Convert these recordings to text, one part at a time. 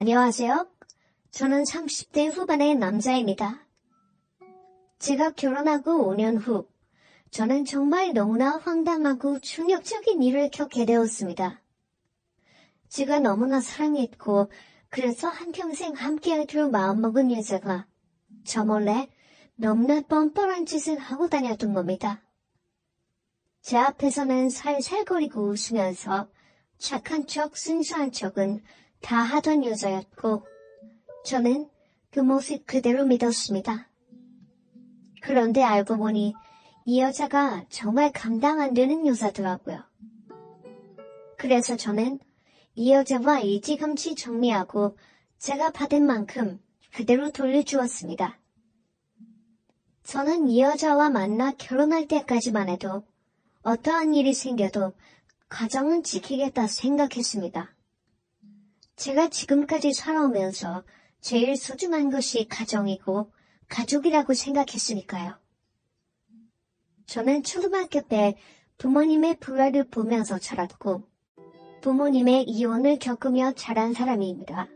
안녕하세요. 저는 30대 후반의 남자입니다. 제가 결혼하고 5년 후, 저는 정말 너무나 황당하고 충격적인 일을 겪게 되었습니다. 제가 너무나 사랑했고, 그래서 한평생 함께하기로 마음먹은 여자가 저 몰래 너무나 뻔뻔한 짓을 하고 다녔던 겁니다. 제 앞에서는 살살거리고 웃으면서 착한 척, 순수한 척은 다 하던 여자였고, 저는 그 모습 그대로 믿었습니다. 그런데 알고 보니 이 여자가 정말 감당 안 되는 여자더라고요. 그래서 저는 이 여자와 일찌감치 정리하고 제가 받은 만큼 그대로 돌려주었습니다. 저는 이 여자와 만나 결혼할 때까지만 해도 어떠한 일이 생겨도 가정은 지키겠다 생각했습니다. 제가 지금까지 살아오면서 제일 소중한 것이 가정이고 가족이라고 생각했으니까요. 저는 초등학교 때 부모님의 불화를 보면서 자랐고 부모님의 이혼을 겪으며 자란 사람입니다.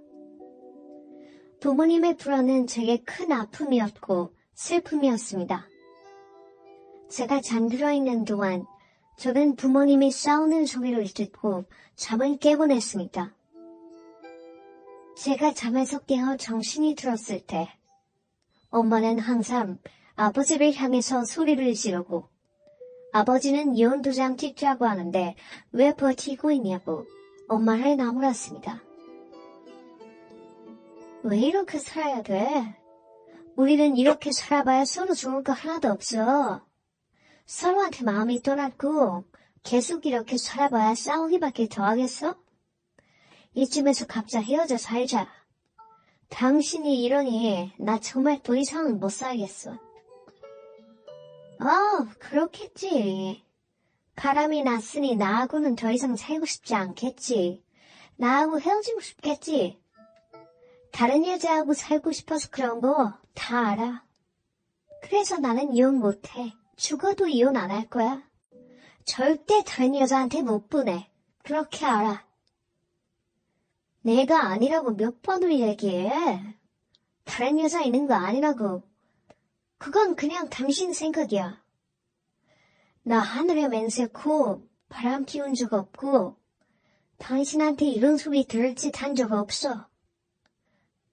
부모님의 불화는 제게 큰 아픔이었고 슬픔이었습니다. 제가 잠들어 있는 동안 저는 부모님이 싸우는 소리를 듣고 잠을 깨곤 했습니다. 제가 잠에서 깨어 정신이 들었을 때 엄마는 항상 아버지를 향해서 소리를 지르고 아버지는 이혼 도장 찍자고 하는데 왜 버티고 있냐고 엄마를 나무랐습니다. 왜 이렇게 살아야 돼? 우리는 이렇게 살아봐야 서로 좋을 거 하나도 없어. 서로한테 마음이 떠났고 계속 이렇게 살아봐야 싸우기밖에 더 하겠어? 이쯤에서 각자 헤어져 살자. 당신이 이러니 나 정말 더 이상은 못 살겠어. 그렇겠지. 바람이 났으니 나하고는 더 이상 살고 싶지 않겠지. 나하고 헤어지고 싶겠지. 다른 여자하고 살고 싶어서 그런 거 다 알아. 그래서 나는 이혼 못해. 죽어도 이혼 안 할 거야. 절대 다른 여자한테 못 보내. 그렇게 알아. 내가 아니라고 몇 번을 얘기해. 다른 여자 있는 거 아니라고. 그건 그냥 당신 생각이야. 나 하늘에 맹세코 바람 피운 적 없고 당신한테 이런 소리 들을 짓 한 적 없어.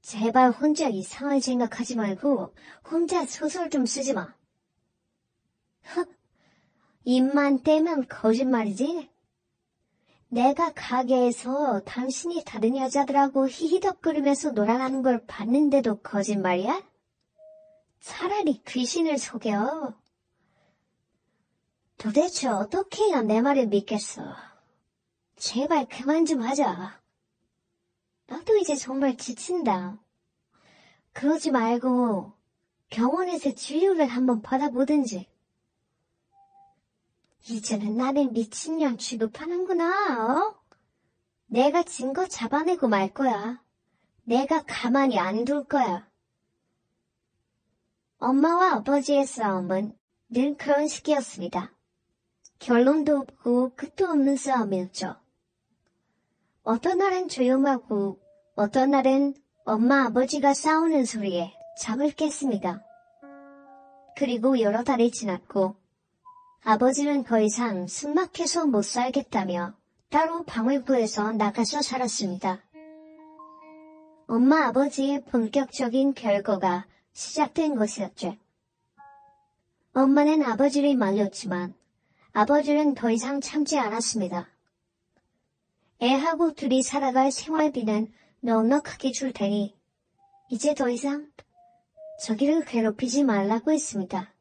제발 혼자 이상한 생각하지 말고 혼자 소설 좀 쓰지 마. 입만 떼면 거짓말이지? 내가 가게에서 당신이 다른 여자들하고 히히덕거리면서 놀아나는 걸 봤는데도 거짓말이야? 차라리 귀신을 속여. 도대체 어떻게 해야 내 말을 믿겠어? 제발 그만 좀 하자. 나도 이제 정말 지친다. 그러지 말고 병원에서 치료를 한번 받아보든지. 이제는 나를 미친년 취급하는구나, 어? 내가 증거 잡아내고 말 거야. 내가 가만히 안 둘 거야. 엄마와 아버지의 싸움은 늘 그런 식이었습니다. 결론도 없고 끝도 없는 싸움이었죠. 어떤 날은 조용하고 어떤 날은 엄마 아버지가 싸우는 소리에 잠을 깼습니다. 그리고 여러 달이 지났고 아버지는 더 이상 숨막혀서 못 살겠다며 따로 방을 구해서 나가서 살았습니다. 엄마 아버지의 본격적인 별거가 시작된 것이었죠. 엄마는 아버지를 말렸지만 아버지는 더 이상 참지 않았습니다. 애하고 둘이 살아갈 생활비는 넉넉하게 줄 테니 이제 더 이상 저기를 괴롭히지 말라고 했습니다.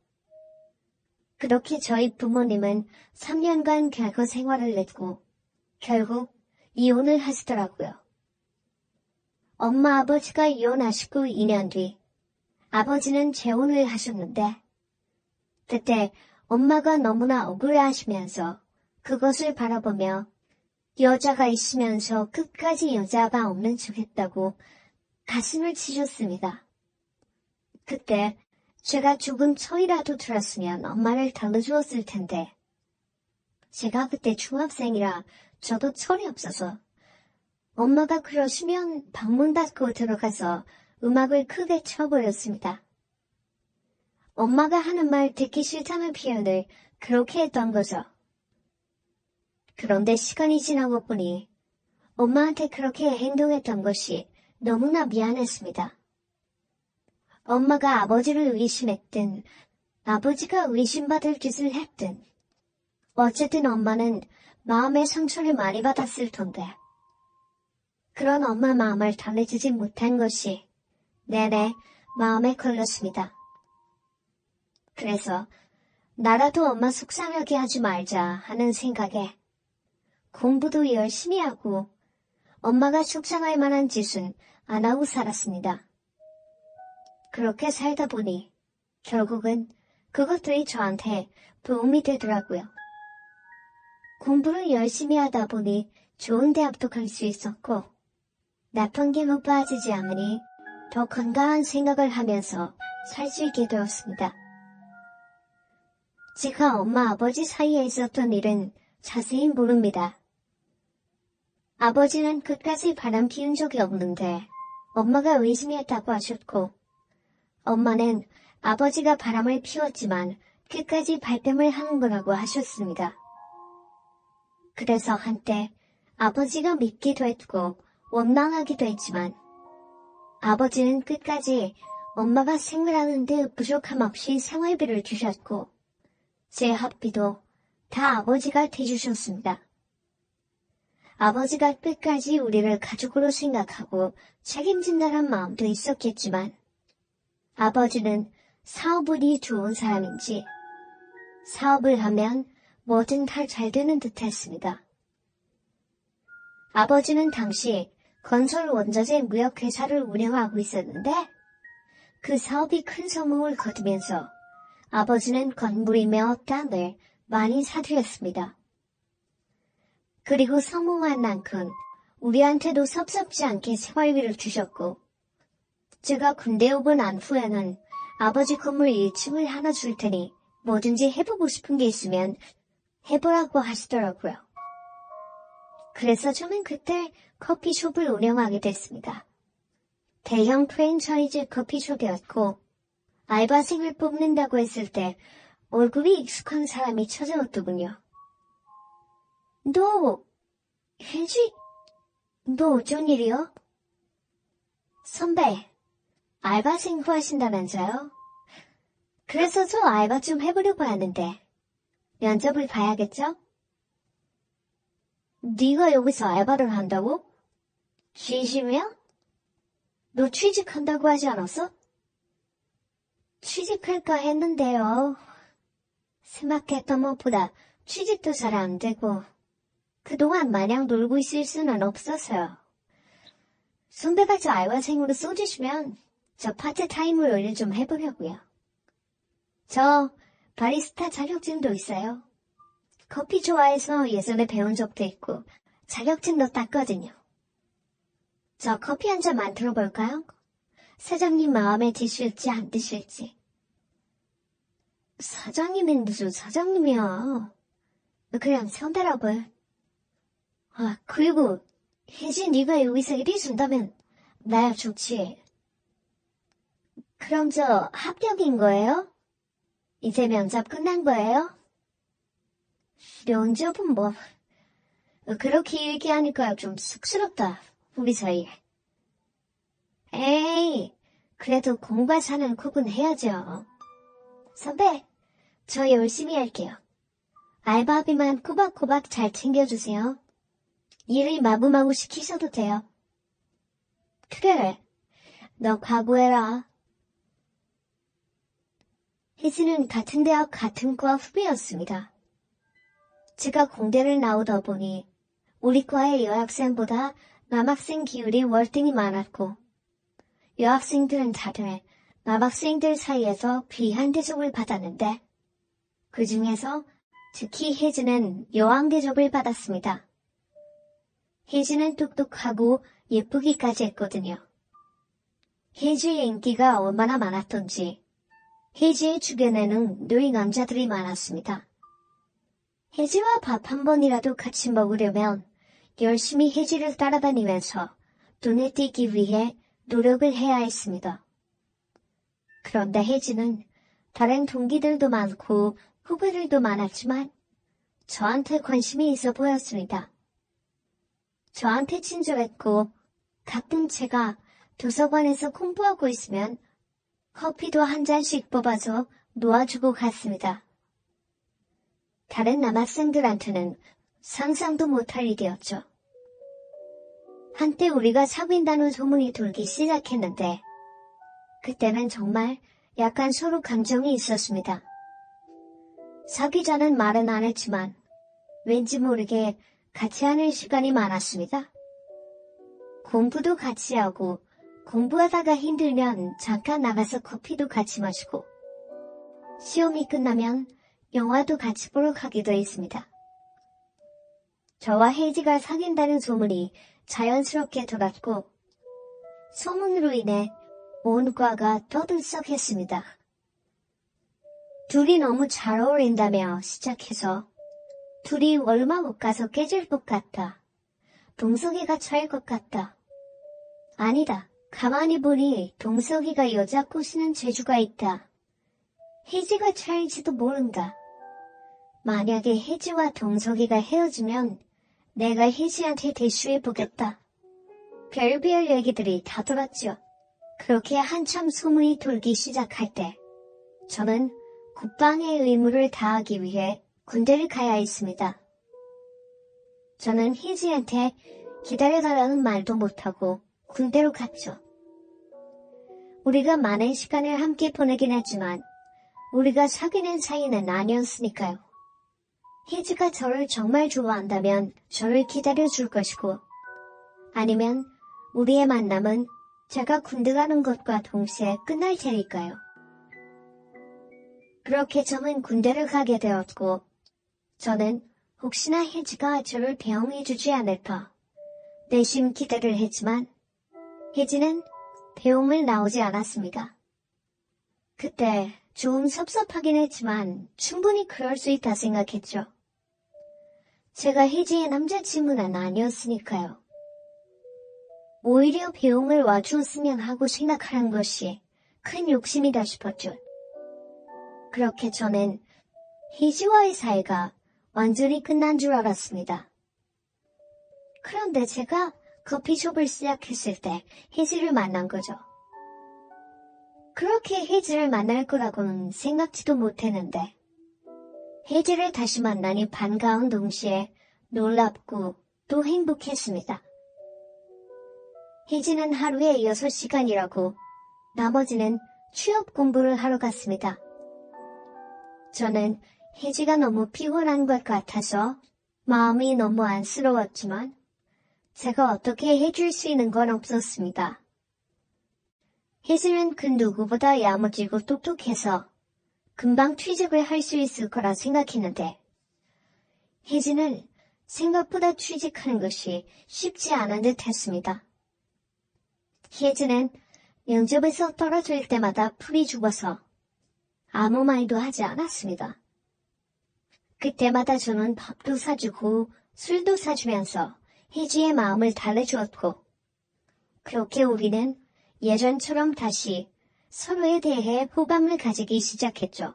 그렇게 저희 부모님은 3년간 결거 생활을 냈고 결국 이혼을 하시더라고요. 엄마 아버지가 이혼하시고 2년 뒤 아버지는 재혼을 하셨는데 그때 엄마가 너무나 억울해하시면서 그것을 바라보며 여자가 있으면서 끝까지 여자가 없는 척했다고 가슴을 치셨습니다. 그때 제가 조금 철이라도 들었으면 엄마를 달래주었을 텐데 제가 그때 중학생이라 저도 철이 없어서 엄마가 그러시면 방문 닫고 들어가서 음악을 크게 쳐버렸습니다. 엄마가 하는 말 듣기 싫다는 표현을 그렇게 했던 거죠. 그런데 시간이 지나고 보니 엄마한테 그렇게 행동했던 것이 너무나 미안했습니다. 엄마가 아버지를 의심했든 아버지가 의심받을 짓을 했든 어쨌든 엄마는 마음의 상처를 많이 받았을 텐데 그런 엄마 마음을 달래주지 못한 것이 내내 마음에 걸렸습니다. 그래서 나라도 엄마 속상하게 하지 말자 하는 생각에 공부도 열심히 하고 엄마가 속상할 만한 짓은 안 하고 살았습니다. 그렇게 살다 보니 결국은 그것들이 저한테 도움이 되더라고요. 공부를 열심히 하다 보니 좋은 대학도 갈 수 있었고 나쁜 길로 빠지지 않으니 더 건강한 생각을 하면서 살 수 있게 되었습니다. 제가 엄마 아버지 사이에 있었던 일은 자세히 모릅니다. 아버지는 끝까지 바람 피운 적이 없는데 엄마가 의심했다고 하셨고 엄마는 아버지가 바람을 피웠지만 끝까지 발뺌을 하는 거라고 하셨습니다. 그래서 한때 아버지가 믿기도 했고 원망하기도 했지만 아버지는 끝까지 엄마가 생활하는 데 부족함 없이 생활비를 주셨고 제 학비도 다 아버지가 대주셨습니다. 아버지가 끝까지 우리를 가족으로 생각하고 책임진다는 마음도 있었겠지만 아버지는 사업운이 좋은 사람인지 사업을 하면 뭐든 다 잘 되는 듯 했습니다. 아버지는 당시 건설 원자재 무역회사를 운영하고 있었는데 그 사업이 큰 성공을 거두면서 아버지는 건물이며 땅을 많이 사들였습니다. 그리고 성공한 만큼 우리한테도 섭섭지 않게 생활비를 주셨고 제가 군대 오고 난 후에는 아버지 건물 1층을 하나 줄 테니 뭐든지 해보고 싶은 게 있으면 해보라고 하시더라고요. 그래서 저는 그때 커피숍을 운영하게 됐습니다. 대형 프랜차이즈 커피숍이었고 알바생을 뽑는다고 했을 때 얼굴이 익숙한 사람이 찾아왔더군요. 너 어쩐 일이요? 선배, 알바생 구하신다면서요? 그래서 저 알바 좀 해보려고 하는데 면접을 봐야겠죠? 네가 여기서 알바를 한다고? 진심이야? 너 취직한다고 하지 않았어? 취직할까 했는데요. 생각했던 것보다 취직도 잘 안 되고 그동안 마냥 놀고 있을 수는 없어서요. 선배가 저 알바생으로 써주시면 저 파트타임으로 일 좀 해보려고요. 저 바리스타 자격증도 있어요. 커피 좋아해서 예전에 배운 적도 있고 자격증도 땄거든요. 저 커피 한 잔 만들어 볼까요? 사장님 마음에 드실지 안 드실지. 사장님은 무슨 사장님이야. 그냥 선배라고. 그리고 혜진 네가 여기서 일해 준다면 나야 좋지. 그럼 저 합격인 거예요? 이제 면접 끝난 거예요? 면접은 뭐 그렇게 얘기하니까 좀 쑥스럽다. 우리 사이에. 에이, 그래도 공과 사는 구분해야죠. 선배, 저 열심히 할게요. 알바비만 꼬박꼬박 잘 챙겨주세요. 일을 마구마구 시키셔도 돼요. 그래, 너 각오해라. 혜진은 같은 대학 같은 과 후배였습니다. 제가 공대를 나오다 보니 우리 과의 여학생보다 남학생 비율이 월등히 많았고 여학생들은 다들 남학생들 사이에서 귀한 대접을 받았는데 그 중에서 특히 혜진은 여왕 대접을 받았습니다. 혜진은 똑똑하고 예쁘기까지 했거든요. 혜지의 인기가 얼마나 많았던지 혜지의 주변에는 늘 남자들이 많았습니다. 혜지와 밥 한 번이라도 같이 먹으려면 열심히 혜지를 따라다니면서 눈에 띄기 위해 노력을 해야 했습니다. 그런데 혜지는 다른 동기들도 많고 후배들도 많았지만 저한테 관심이 있어 보였습니다. 저한테 친절했고 가끔 제가 도서관에서 공부하고 있으면 커피도 한 잔씩 뽑아서 놓아주고 갔습니다. 다른 남학생들한테는 상상도 못할 일이었죠. 한때 우리가 사귄다는 소문이 돌기 시작했는데 그때는 정말 약간 서로 감정이 있었습니다. 사귀자는 말은 안 했지만 왠지 모르게 같이 하는 시간이 많았습니다. 공부도 같이 하고 공부하다가 힘들면 잠깐 나가서 커피도 같이 마시고 시험이 끝나면 영화도 같이 보러 가기도 했습니다. 저와 혜지가 사귄다는 소문이 자연스럽게 돌았고 소문으로 인해 온 과가 떠들썩했습니다. 둘이 너무 잘 어울린다며 시작해서 둘이 얼마 못 가서 깨질 것 같다. 동석이가 차일 것 같다. 아니다. 가만히 보니 동석이가 여자 꼬시는 재주가 있다. 혜지가 차일지도 모른다. 만약에 혜지와 동석이가 헤어지면 내가 혜지한테 대쉬해보겠다. 별별 얘기들이 다 돌았죠. 그렇게 한참 소문이 돌기 시작할 때 저는 국방의 의무를 다하기 위해 군대를 가야 했습니다. 저는 혜지한테 기다려달라는 말도 못하고 군대로 갔죠. 우리가 많은 시간을 함께 보내긴 했지만 우리가 사귀는 사이는 아니었으니까요. 혜지가 저를 정말 좋아한다면 저를 기다려줄 것이고 아니면 우리의 만남은 제가 군대 가는 것과 동시에 끝날 테니까요. 그렇게 저는 군대를 가게 되었고 저는 혹시나 혜지가 저를 배웅해주지 않을까 내심 기대를 했지만 혜지는 배웅을 나오지 않았습니다. 그때 좀 섭섭하긴 했지만 충분히 그럴 수 있다 생각했죠. 제가 혜지의 남자친구는 아니었으니까요. 오히려 배웅을 와주었으면 하고 생각하는 것이 큰 욕심이다 싶었죠. 그렇게 저는 혜지와의 사이가 완전히 끝난 줄 알았습니다. 그런데 제가 커피숍을 시작했을 때 혜지를 만난 거죠. 그렇게 혜지를 만날 거라고는 생각지도 못했는데 혜지를 다시 만나니 반가운 동시에 놀랍고 또 행복했습니다. 혜지는 하루에 6시간이라고 나머지는 취업 공부를 하러 갔습니다. 저는 혜지가 너무 피곤한 것 같아서 마음이 너무 안쓰러웠지만 제가 어떻게 해줄 수 있는 건 없었습니다. 혜지는 그 누구보다 야무지고 똑똑해서 금방 취직을 할 수 있을 거라 생각했는데 혜지는 생각보다 취직하는 것이 쉽지 않은 듯 했습니다. 혜지는 면접에서 떨어질 때마다 풀이 죽어서 아무 말도 하지 않았습니다. 그때마다 저는 밥도 사주고 술도 사주면서 혜지의 마음을 달래주었고 그렇게 우리는 예전처럼 다시 서로에 대해 호감을 가지기 시작했죠.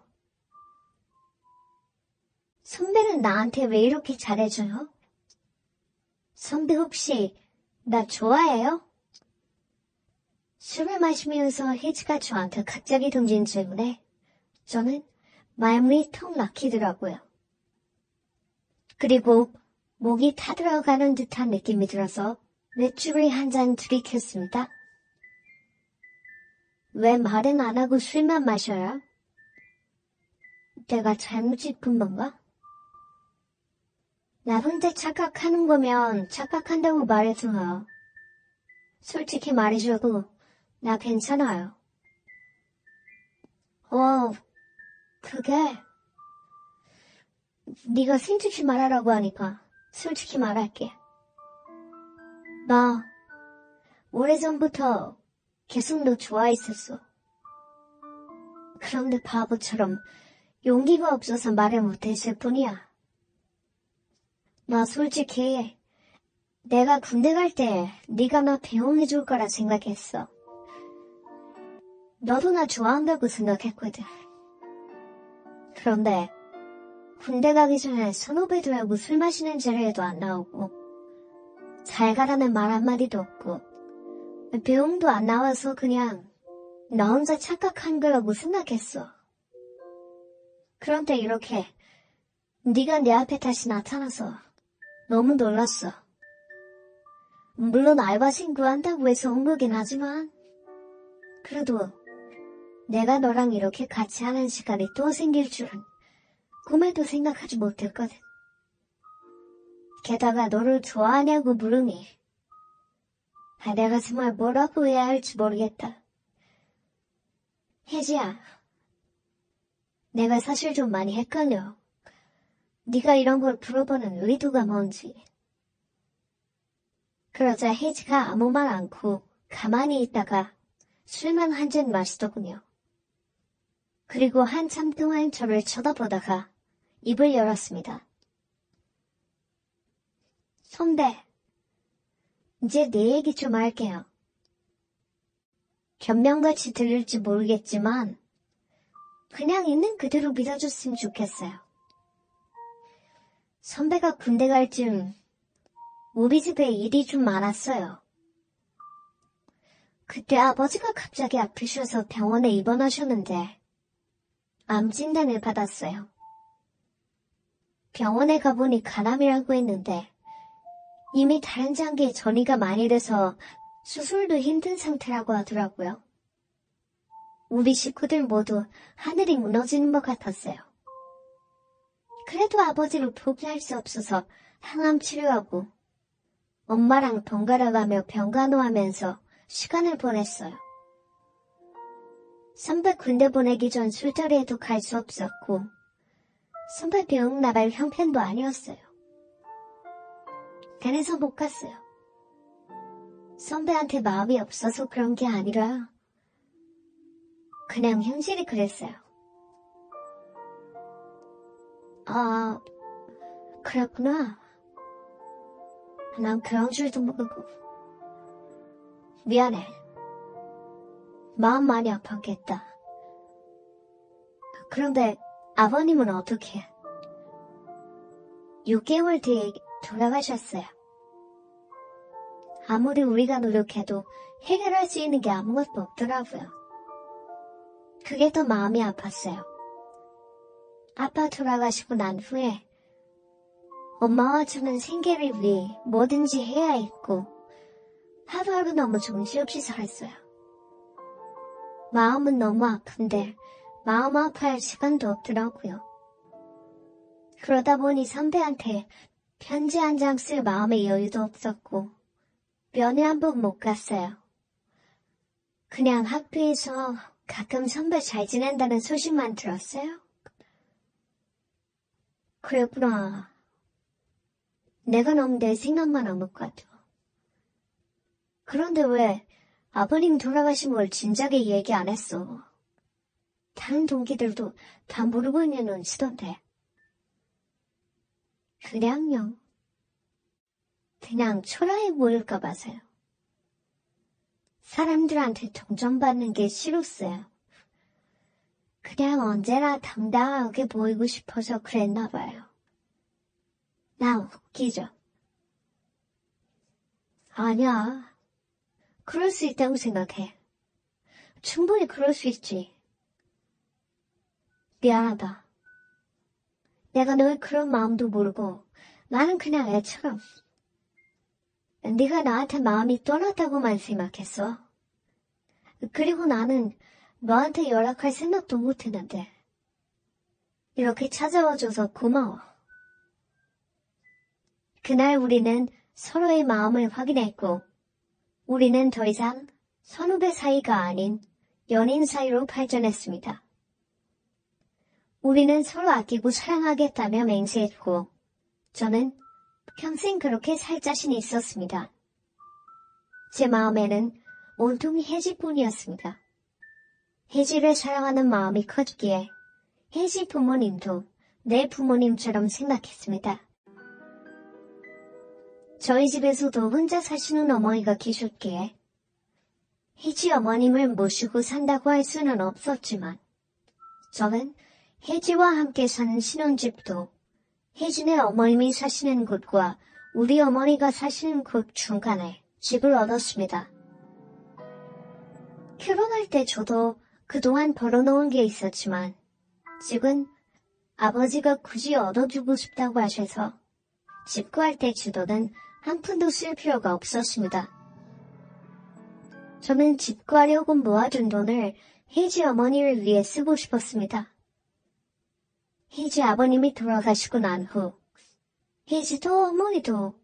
선배는 나한테 왜 이렇게 잘해줘요? 선배 혹시 나 좋아해요? 술을 마시면서 혜지가 저한테 갑자기 던진 질문에 저는 말문이 턱 막히더라고요. 그리고 목이 타들어가는 듯한 느낌이 들어서 맥주를 한 잔 들이켰습니다. 왜 말은 안 하고 술만 마셔요? 내가 잘못 짚은 건가? 나한테 착각하는 거면 착각한다고 말해줘요. 솔직히 말해줘도 나 괜찮아요. 그게 네가 솔직히 말하라고 하니까 솔직히 말할게. 나 오래전부터 계속 너 좋아했었어. 그런데 바보처럼 용기가 없어서 말을 못했을 뿐이야. 나 솔직히 내가 군대 갈 때 네가 나 배웅해줄 거라 생각했어. 너도 나 좋아한다고 생각했거든. 그런데 군대 가기 전에 선후배들하고 술 마시는 자리에도 안 나오고 잘 가라는 말 한마디도 없고 배웅도 안 나와서 그냥 나 혼자 착각한 거라고 생각했어. 그런데 이렇게 네가 내 앞에 다시 나타나서 너무 놀랐어. 물론 알바생 구한다고 해서 온 거긴 하지만 그래도 내가 너랑 이렇게 같이 하는 시간이 또 생길 줄은 꿈에도 생각하지 못했거든. 게다가 너를 좋아하냐고 물으니 내가 정말 뭐라고 해야 할지 모르겠다. 혜지야, 내가 사실 좀 많이 헷갈려. 네가 이런 걸 물어보는 의도가 뭔지. 그러자 혜지가 아무 말 않고 가만히 있다가 술만 한 잔 마시더군요. 그리고 한참 동안 저를 쳐다보다가 입을 열었습니다. 선배, 이제 내 얘기 좀 할게요. 변명같이 들릴지 모르겠지만 그냥 있는 그대로 믿어줬으면 좋겠어요. 선배가 군대 갈 즈음 우리 집에 일이 좀 많았어요. 그때 아버지가 갑자기 아프셔서 병원에 입원하셨는데 암 진단을 받았어요. 병원에 가보니 간암이라고 했는데 이미 다른 장기에 전이가 많이 돼서 수술도 힘든 상태라고 하더라고요. 우리 식구들 모두 하늘이 무너지는 것 같았어요. 그래도 아버지를 포기할 수 없어서 항암 치료하고 엄마랑 번갈아가며 병간호하면서 시간을 보냈어요. 선배 군대 보내기 전 술자리에도 갈 수 없었고 선배 병 나갈 형편도 아니었어요. 그래서 못 갔어요. 선배한테 마음이 없어서 그런 게 아니라 그냥 현실이 그랬어요. 아, 그랬구나. 난 그런 줄도 모르고. 미안해. 마음 많이 아팠겠다. 그런데 아버님은 어떻게? 6개월 뒤에 돌아가셨어요. 아무리 우리가 노력해도 해결할 수 있는 게 아무것도 없더라고요. 그게 더 마음이 아팠어요. 아빠 돌아가시고 난 후에 엄마와 저는 생계를 위해 뭐든지 해야 했고 하루하루 너무 정신없이 살았어요. 마음은 너무 아픈데 마음 아파할 시간도 없더라고요. 그러다 보니 선배한테 편지 한 장 쓸 마음의 여유도 없었고 면회 한 번 못 갔어요. 그냥 학교에서 가끔 선배 잘 지낸다는 소식만 들었어요. 그랬구나. 내가 너무 내 생각만 하는 것 같아. 그런데 왜 아버님 돌아가신 걸 진작에 얘기 안 했어? 다른 동기들도 다 모르고 있는 눈치던데. 그냥요. 그냥 초라해 보일까 봐서요. 사람들한테 동정받는 게 싫었어요. 그냥 언제나 당당하게 보이고 싶어서 그랬나 봐요. 나 웃기죠? 아니야. 그럴 수 있다고 생각해. 충분히 그럴 수 있지. 미안하다. 내가 너의 그런 마음도 모르고 나는 그냥 애처럼 네가 나한테 마음이 떠났다고만 생각했어. 그리고 나는 너한테 연락할 생각도 못했는데 이렇게 찾아와줘서 고마워. 그날 우리는 서로의 마음을 확인했고 우리는 더 이상 선후배 사이가 아닌 연인 사이로 발전했습니다. 우리는 서로 아끼고 사랑하겠다며 맹세했고 저는 평생 그렇게 살 자신이 있었습니다. 제 마음에는 온통 혜지뿐이었습니다. 혜지를 사랑하는 마음이 컸기에 혜지 부모님도 내 부모님처럼 생각했습니다. 저희 집에서도 혼자 사시는 어머니가 계셨기에 혜지 어머님을 모시고 산다고 할 수는 없었지만 저는 혜지와 함께 사는 신혼집도 혜진의 어머님이 사시는 곳과 우리 어머니가 사시는 곳 중간에 집을 얻었습니다. 결혼할 때 저도 그동안 벌어놓은 게 있었지만 집은 아버지가 굳이 얻어주고 싶다고 하셔서 집 구할 때 주도는 한 푼도 쓸 필요가 없었습니다. 저는 집 구하려고 모아둔 돈을 혜지 어머니를 위해 쓰고 싶었습니다. 혜지 아버님이 돌아가시고 난 후 혜지도 어머니도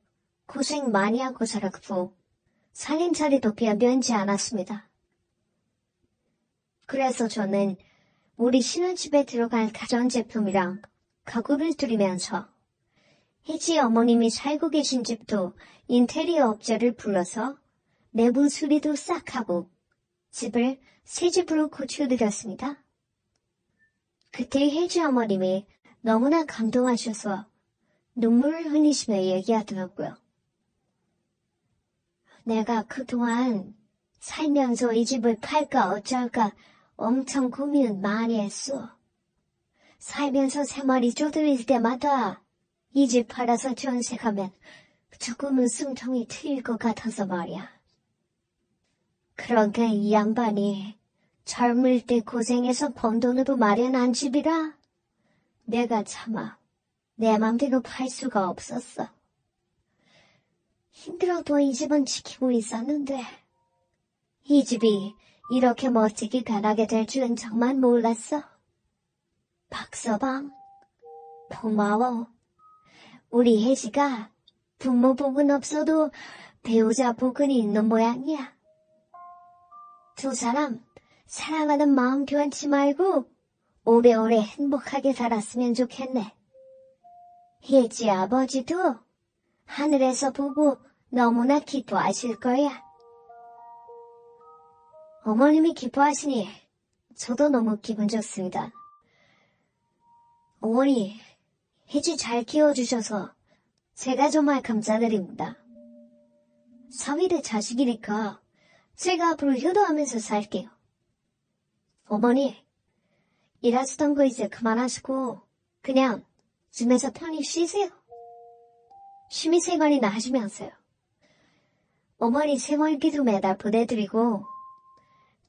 고생 많이 하고 살았고 살림살이도 변변치 않았습니다. 그래서 저는 우리 신혼집에 들어갈 가전제품이랑 가구를 들이면서 혜지 어머님이 살고 계신 집도 인테리어 업체를 불러서 내부 수리도 싹 하고 집을 새 집으로 고쳐드렸습니다. 그때 혜지 어머님이 너무나 감동하셔서 눈물을 흘리시며 얘기하더라고요. 내가 그동안 살면서 이 집을 팔까 어쩔까 엄청 고민 많이 했어. 살면서 생활이 쪼들릴 때마다 이 집 팔아서 전세 가면 조금은 숨통이 트일 것 같아서 말이야. 그러니까 이 양반이 젊을 때 고생해서 번 돈으로 마련한 집이라 내가 차마 내 맘대로 팔 수가 없었어. 힘들어도 이 집은 지키고 있었는데 이 집이 이렇게 멋지게 가나게 될 줄은 정말 몰랐어. 박서방, 고마워. 우리 혜지가 부모 복은 없어도 배우자 복은 있는 모양이야. 두 사람 사랑하는 마음 변치 말고 오래오래 행복하게 살았으면 좋겠네. 혜지 아버지도 하늘에서 보고 너무나 기뻐하실 거야. 어머님이 기뻐하시니 저도 너무 기분 좋습니다. 어머니, 혜지 잘 키워주셔서 제가 정말 감사드립니다. 3일의 자식이니까 제가 앞으로 효도하면서 살게요. 어머니, 일하시던 거 이제 그만하시고 그냥 집에서 편히 쉬세요. 취미생활이나 하시면서요. 어머니 생활기도 매달 보내드리고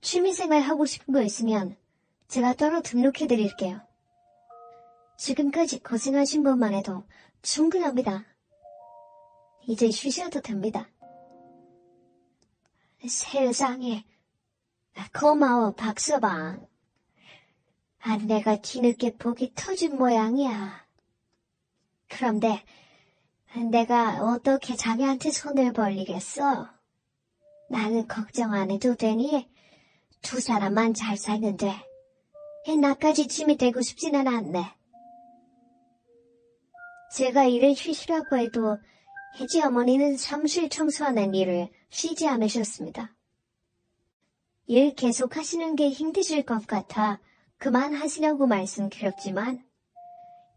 취미생활 하고 싶은 거 있으면 제가 따로 등록해드릴게요. 지금까지 고생하신 것만 해도 충분합니다. 이제 쉬셔도 됩니다. 세상에, 고마워 박서방. 내가 뒤늦게 복이 터진 모양이야. 그런데 내가 어떻게 자기한테 손을 벌리겠어? 나는 걱정 안 해도 되니 두 사람만 잘 살면 돼. 나까지 짐이 되고 싶지는 않네. 제가 일을 쉬시라고 해도 혜지 어머니는 사무실 청소하는 일을 쉬지 않으셨습니다. 일 계속 하시는 게 힘드실 것 같아 그만하시라고 말씀드렸지만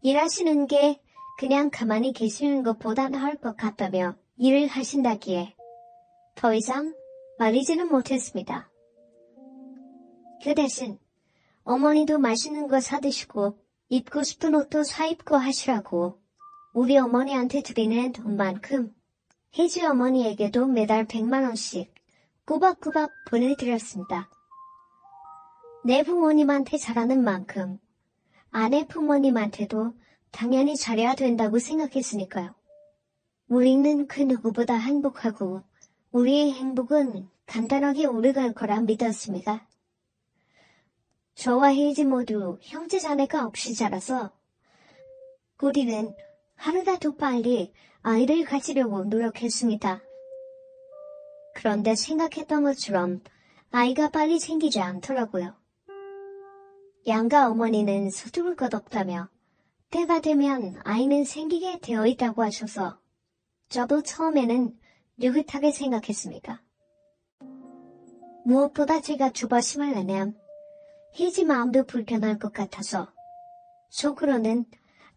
일하시는 게 그냥 가만히 계시는 것보다 나을 것 같다며 일을 하신다기에 더 이상 말리지는 못했습니다. 그 대신 어머니도 맛있는 거 사드시고 입고 싶은 옷도 사입고 하시라고 우리 어머니한테 드리는 돈만큼 혜지 어머니에게도 매달 100만 원씩 꼬박꼬박 보내드렸습니다. 내 부모님한테 잘하는 만큼 아내 부모님한테도 당연히 잘해야 된다고 생각했으니까요. 우리는 그 누구보다 행복하고 우리의 행복은 간단하게 오래갈 거라 믿었습니다. 저와 혜지 모두 형제자매가 없이 자라서 우리는 하루라도 빨리 아이를 가지려고 노력했습니다. 그런데 생각했던 것처럼 아이가 빨리 생기지 않더라고요. 양가 어머니는 서두를 것 없다며 때가 되면 아이는 생기게 되어 있다고 하셔서 저도 처음에는 느긋하게 생각했습니다. 무엇보다 제가 조바심을 내면 혜지 마음도 불편할 것 같아서 속으로는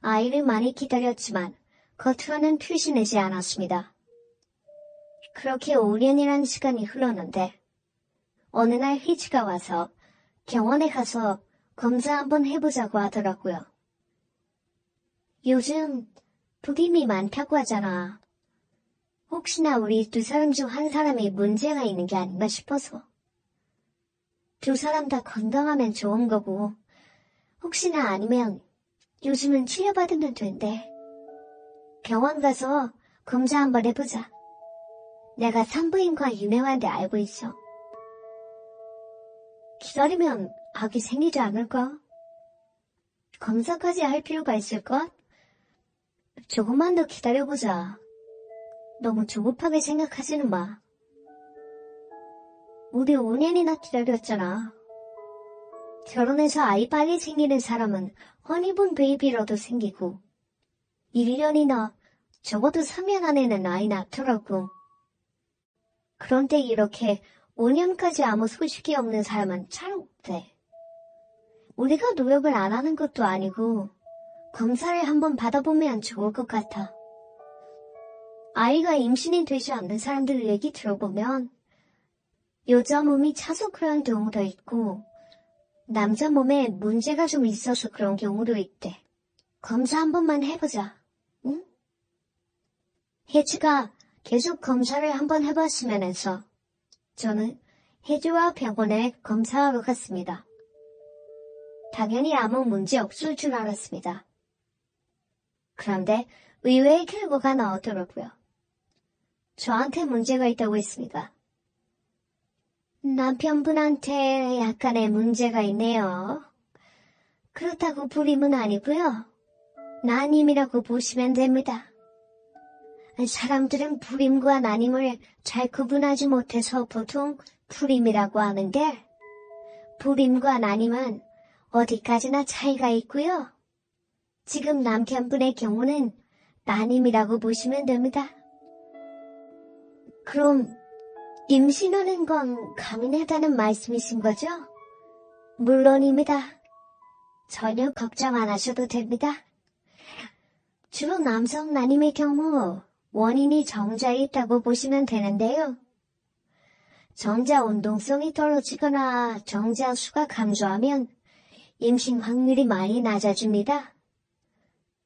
아이를 많이 기다렸지만 겉으로는 표시내지 않았습니다. 그렇게 5년이라는 시간이 흘렀는데 어느 날 희지가 와서 병원에 가서 검사 한번 해보자고 하더라고요. 요즘 불임이 많다고 하잖아. 혹시나 우리 두 사람 중 한 사람이 문제가 있는 게 아닌가 싶어서. 두 사람 다 건강하면 좋은 거고 혹시나 아니면 요즘은 치료받으면 된대. 병원 가서 검사 한번 해보자. 내가 산부인과 유명한 데 알고 있어. 기다리면 아기 생기지 않을까? 검사까지 할 필요가 있을까? 조금만 더 기다려보자. 너무 조급하게 생각하지는 마. 우리 5년이나 기다렸잖아. 결혼해서 아이 빨리 생기는 사람은 허니문 베이비라도 생기고 1년이나 적어도 3년 안에는 아이 낳더라고. 그런데 이렇게 5년까지 아무 소식이 없는 사람은 잘 없대. 우리가 노력을 안 하는 것도 아니고 검사를 한번 받아보면 좋을 것 같아. 아이가 임신이 되지 않는 사람들 얘기 들어보면 여자 몸이 차서 그런 경우도 있고 남자 몸에 문제가 좀 있어서 그런 경우도 있대. 검사 한 번만 해보자. 응? 혜지가 계속 검사를 한번 해봤으면 해서 저는 혜지와 병원에 검사하러 갔습니다. 당연히 아무 문제 없을 줄 알았습니다. 그런데 의외의 결과가 나오더라고요. 저한테 문제가 있다고 했습니다. 남편분한테 약간의 문제가 있네요. 그렇다고 불임은 아니고요. 난임이라고 보시면 됩니다. 사람들은 불임과 난임을 잘 구분하지 못해서 보통 불임이라고 하는데 불임과 난임은 어디까지나 차이가 있고요. 지금 남편분의 경우는 난임이라고 보시면 됩니다. 그럼 임신하는 건 가능하다는 말씀이신 거죠? 물론입니다. 전혀 걱정 안 하셔도 됩니다. 주로 남성 난임의 경우 원인이 정자에 있다고 보시면 되는데요. 정자 운동성이 떨어지거나 정자 수가 감소하면 임신 확률이 많이 낮아집니다.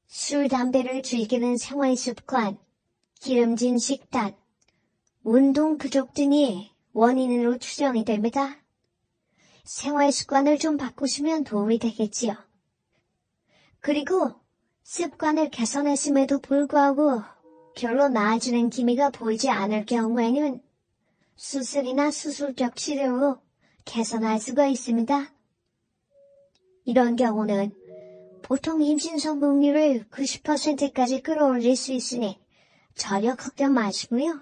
술, 담배를 즐기는 생활 습관, 기름진 식단, 운동 부족 등이 원인으로 추정이 됩니다. 생활 습관을 좀 바꾸시면 도움이 되겠지요. 그리고 습관을 개선했음에도 불구하고 별로 나아지는 기미가 보이지 않을 경우에는 수술이나 수술적 치료로 개선할 수가 있습니다. 이런 경우는 보통 임신 성공률을 90%까지 끌어올릴 수 있으니 전혀 걱정 마시고요.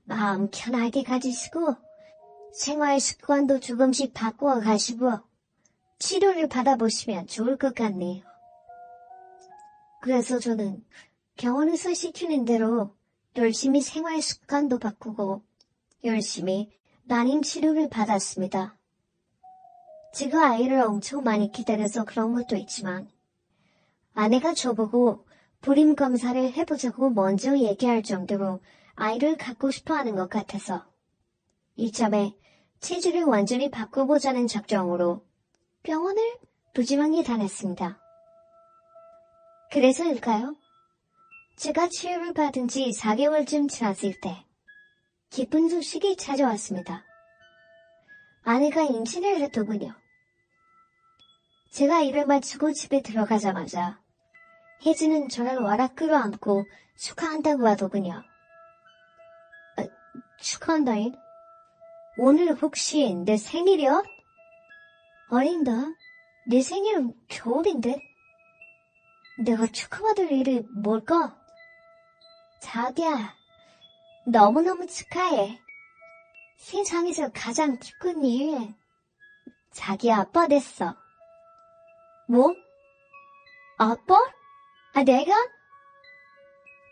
마음 편하게 가지시고 생활 습관도 조금씩 바꾸어 가시고 치료를 받아보시면 좋을 것 같네요. 그래서 저는 병원에서 시키는 대로 열심히 생활 습관도 바꾸고 열심히 난임 치료를 받았습니다. 제가 아이를 엄청 많이 기다려서 그런 것도 있지만 아내가 저보고 불임 검사를 해보자고 먼저 얘기할 정도로 아이를 갖고 싶어 하는 것 같아서 이참에 체질을 완전히 바꿔보자는 작정으로 병원을 부지런히 다녔습니다. 그래서일까요? 제가 치료를 받은 지 4개월쯤 지났을 때 기쁜 소식이 찾아왔습니다. 아내가 임신을 했더군요. 제가 일을 마치고 집에 들어가자마자 혜지는 저를 와락 끌어안고 축하한다고 하더군요. 축하한다잉? 오늘 혹시 내 생일이야? 아닌다. 내 생일은 겨울인데? 내가 축하받을 일이 뭘까? 자기야, 너무너무 축하해. 세상에서 가장 기쁜 일. 자기 아빠 됐어. 뭐? 아빠? 내가?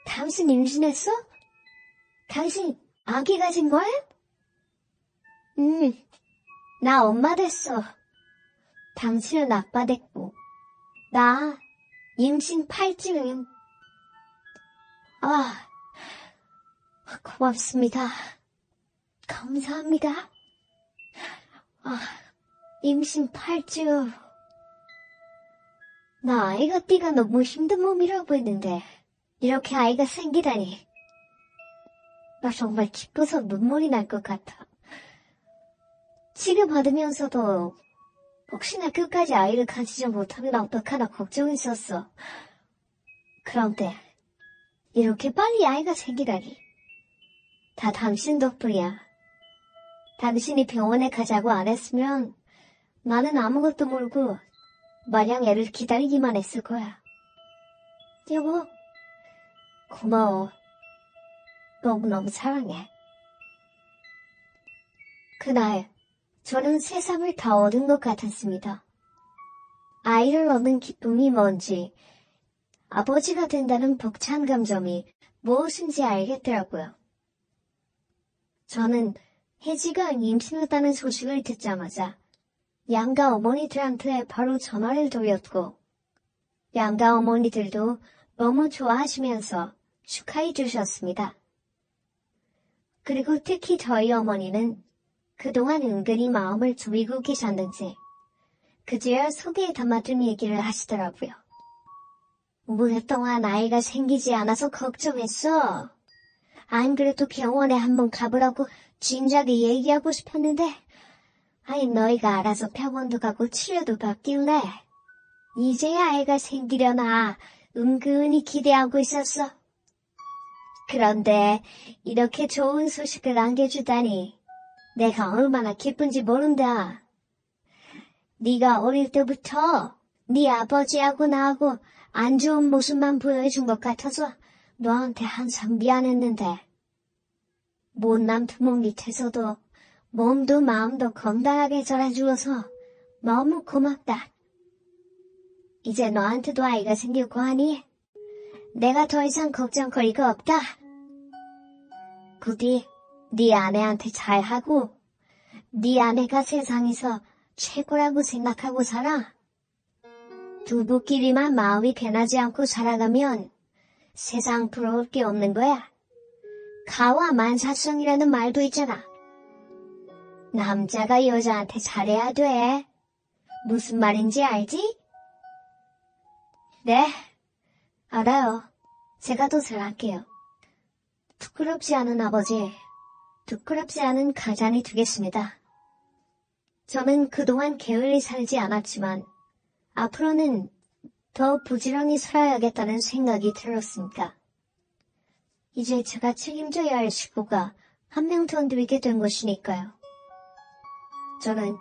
당신 임신했어? 당신 아기 가진 거야? 나 엄마 됐어. 당신은 아빠 됐고, 나 임신 8주년. 고맙습니다. 감사합니다. 임신 8주. 나 아이가 띠가 너무 힘든 몸이라고 했는데 이렇게 아이가 생기다니. 나 정말 기뻐서 눈물이 날 것 같아. 치료받으면서도 혹시나 끝까지 아이를 가지지 못하면 어떡하나 걱정했었어. 그런데 이렇게 빨리 아이가 생기다니. 다 당신 덕분이야. 당신이 병원에 가자고 안 했으면 나는 아무것도 모르고 마냥 애를 기다리기만 했을 거야. 여보, 고마워. 너무너무 사랑해. 그날 저는 세상을 다 얻은 것 같았습니다. 아이를 얻는 기쁨이 뭔지, 아버지가 된다는 벅찬 감정이 무엇인지 알겠더라고요. 저는 혜지가 임신했다는 소식을 듣자마자 양가 어머니들한테 바로 전화를 돌렸고, 양가 어머니들도 너무 좋아하시면서 축하해 주셨습니다. 그리고 특히 저희 어머니는 그동안 은근히 마음을 졸이고 계셨는지 그제야 속에 담아둔 얘기를 하시더라고요. 오랫동안 아이가 생기지 않아서 걱정했어. 안 그래도 병원에 한번 가보라고 진작에 얘기하고 싶었는데 너희가 알아서 병원도 가고 치료도 받길래 이제야 아이가 생기려나 은근히 기대하고 있었어. 그런데 이렇게 좋은 소식을 안겨주다니 내가 얼마나 기쁜지 모른다. 네가 어릴 때부터 네 아버지하고 나하고 안 좋은 모습만 보여준 것 같아서 너한테 항상 미안했는데 못난 부모 밑에서도 몸도 마음도 건강하게 자라주어서 너무 고맙다. 이제 너한테도 아이가 생기고 하니 내가 더 이상 걱정거리가 없다. 부디 네 아내한테 잘하고 네 아내가 세상에서 최고라고 생각하고 살아. 부부끼리만 마음이 변하지 않고 살아가면 세상 부러울 게 없는 거야. 가와 만사성이라는 말도 있잖아. 남자가 여자한테 잘해야 돼. 무슨 말인지 알지? 네, 알아요. 제가 더 잘할게요. 부끄럽지 않은 아버지, 부끄럽지 않은 가장이 되겠습니다. 저는 그동안 게을리 살지 않았지만 앞으로는 더 부지런히 살아야겠다는 생각이 들었습니다. 이제 제가 책임져야 할 식구가 한 명 더 늘게 된 것이니까요. 저는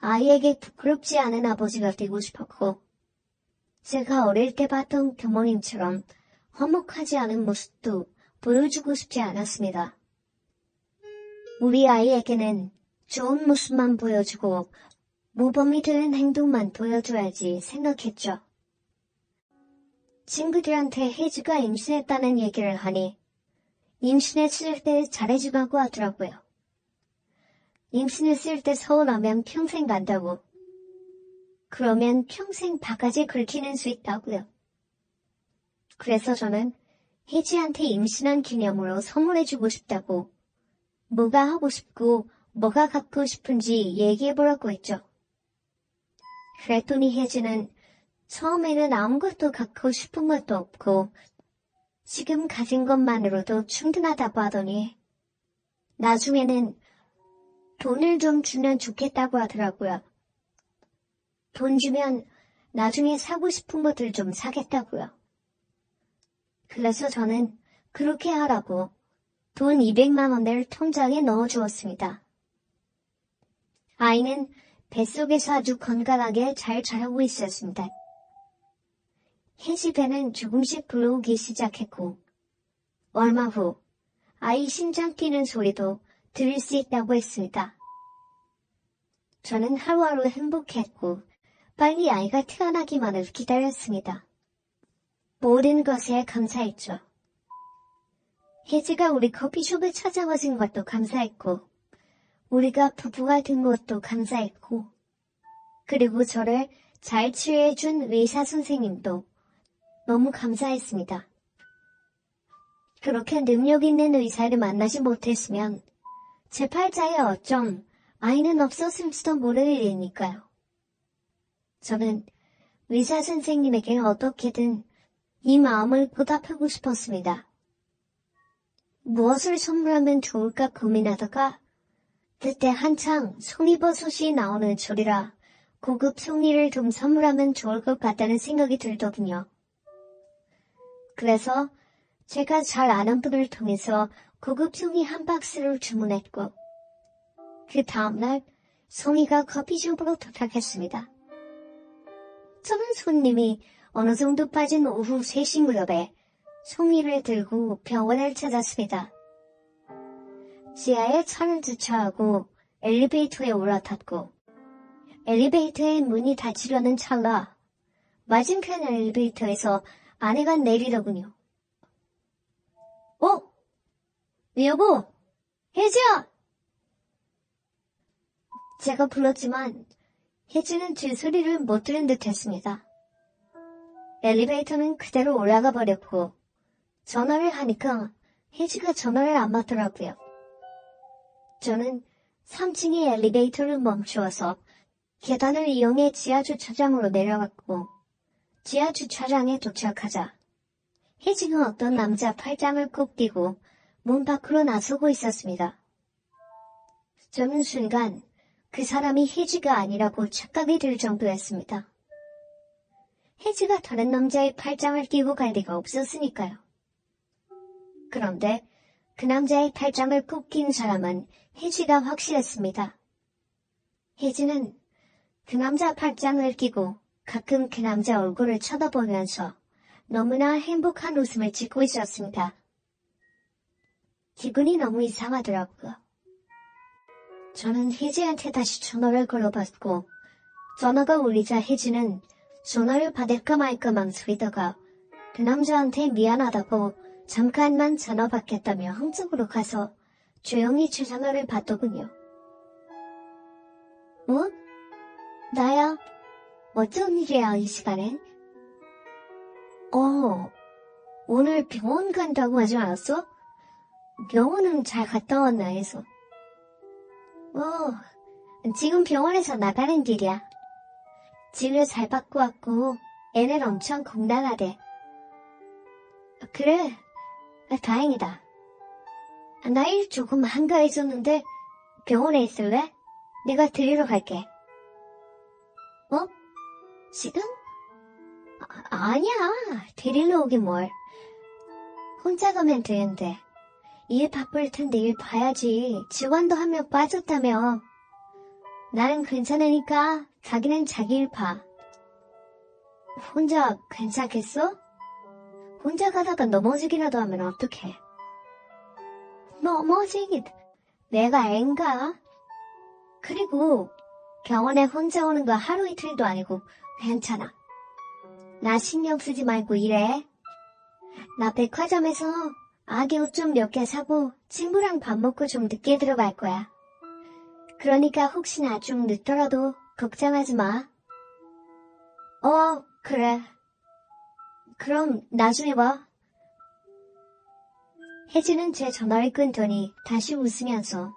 아이에게 부끄럽지 않은 아버지가 되고 싶었고, 제가 어릴 때 봤던 부모님처럼 화목하지 않은 모습도 보여주고 싶지 않았습니다. 우리 아이에게는 좋은 모습만 보여주고 모범이 되는 행동만 보여줘야지 생각했죠. 친구들한테 혜지가 임신했다는 얘기를 하니 임신했을 때 잘해주라고 하더라고요. 임신했을 때 서운하면 평생 간다고. 그러면 평생 바가지 긁히는 수 있다고요. 그래서 저는 혜지한테 임신한 기념으로 선물해주고 싶다고, 뭐가 하고 싶고 뭐가 갖고 싶은지 얘기해보라고 했죠. 그랬더니 혜지는 처음에는 아무것도 갖고 싶은 것도 없고 지금 가진 것만으로도 충분하다고 하더니 나중에는 돈을 좀 주면 좋겠다고 하더라고요. 돈 주면 나중에 사고 싶은 것들 좀 사겠다고요. 그래서 저는 그렇게 하라고 돈 200만 원을 통장에 넣어주었습니다. 아이는 뱃속에서 아주 건강하게 잘 자라고 있었습니다. 혜지 배는 조금씩 불어오기 시작했고 얼마 후 아이 심장 뛰는 소리도 들을 수 있다고 했습니다. 저는 하루하루 행복했고 빨리 아이가 태어나기만을 기다렸습니다. 모든 것에 감사했죠. 혜지가 우리 커피숍에 찾아와준 것도 감사했고 우리가 부부가 된 것도 감사했고 그리고 저를 잘 치료해준 의사 선생님도 너무 감사했습니다. 그렇게 능력 있는 의사를 만나지 못했으면 제 팔자에 어쩜 아이는 없었을지도 모를 일이니까요. 저는 의사 선생님에게 어떻게든 이 마음을 보답하고 싶었습니다. 무엇을 선물하면 좋을까 고민하다가 그때 한창 송이버섯이 나오는 철이라 고급 송이를 좀 선물하면 좋을 것 같다는 생각이 들더군요. 그래서 제가 잘 아는 분을 통해서 고급 송이 한 박스를 주문했고 그 다음날 송이가 커피숍으로 도착했습니다. 저는 손님이 어느 정도 빠진 오후 3시 무렵에 송이를 들고 병원을 찾았습니다. 지하에 차를 주차하고 엘리베이터에 올라탔고 엘리베이터의 문이 닫히려는 찰나 맞은편 엘리베이터에서 아내가 내리더군요. 여보, 혜지야! 제가 불렀지만 혜지는 제 소리를 못 들은 듯 했습니다. 엘리베이터는 그대로 올라가 버렸고 전화를 하니까 혜지가 전화를 안 받더라고요. 저는 3층의 엘리베이터를 멈추어서 계단을 이용해 지하주차장으로 내려갔고 지하주차장에 도착하자 혜지가 어떤 남자 팔짱을 꼭 끼고 문 밖으로 나서고 있었습니다. 저는 순간 그 사람이 혜지가 아니라고 착각이 들 정도였습니다. 혜지가 다른 남자의 팔짱을 끼고 갈 리가 없었으니까요. 그런데 그 남자의 팔짱을 꼭 낀 사람은 혜지가 확실했습니다. 혜지는 그 남자 팔짱을 끼고 가끔 그 남자 얼굴을 쳐다보면서 너무나 행복한 웃음을 짓고 있었습니다. 기분이 너무 이상하더라고요. 저는 혜지한테 다시 전화를 걸어봤고 전화가 울리자 혜지는 전화를 받을까 말까 망설이다가 그 남자한테 미안하다고 잠깐만 전화 받겠다며 한쪽으로 가서 조용히 전화를 받더군요. 나야? 어쩐 일이야 이 시간엔? 오늘 병원 간다고 하지 않았어? 병원은 잘 갔다 왔나 해서. 지금 병원에서 나가는 길이야. 진료 잘 받고 왔고 애는 엄청 건강하대. 그래, 다행이다. 나 일 조금 한가해졌는데 병원에 있을래? 내가 데리러 갈게. 지금? 아니야, 데리러 오긴 뭘. 혼자 가면 되는데. 일 바쁠 텐데 일 봐야지. 직원도 한 명 빠졌다며. 나는 괜찮으니까 자기는 자기 일 봐. 혼자 괜찮겠어? 혼자 가다가 넘어지기라도 하면 어떡해. 넘어지긴 내가 앤가? 그리고 병원에 혼자 오는 거 하루 이틀도 아니고 괜찮아. 나 신경 쓰지 말고 일해. 나 백화점에서 아기 옷 좀 몇 개 사고 친구랑 밥 먹고 좀 늦게 들어갈 거야. 그러니까 혹시나 좀 늦더라도 걱정하지 마. 그래. 그럼 나중에 봐. 혜지는 제 전화를 끊더니 다시 웃으면서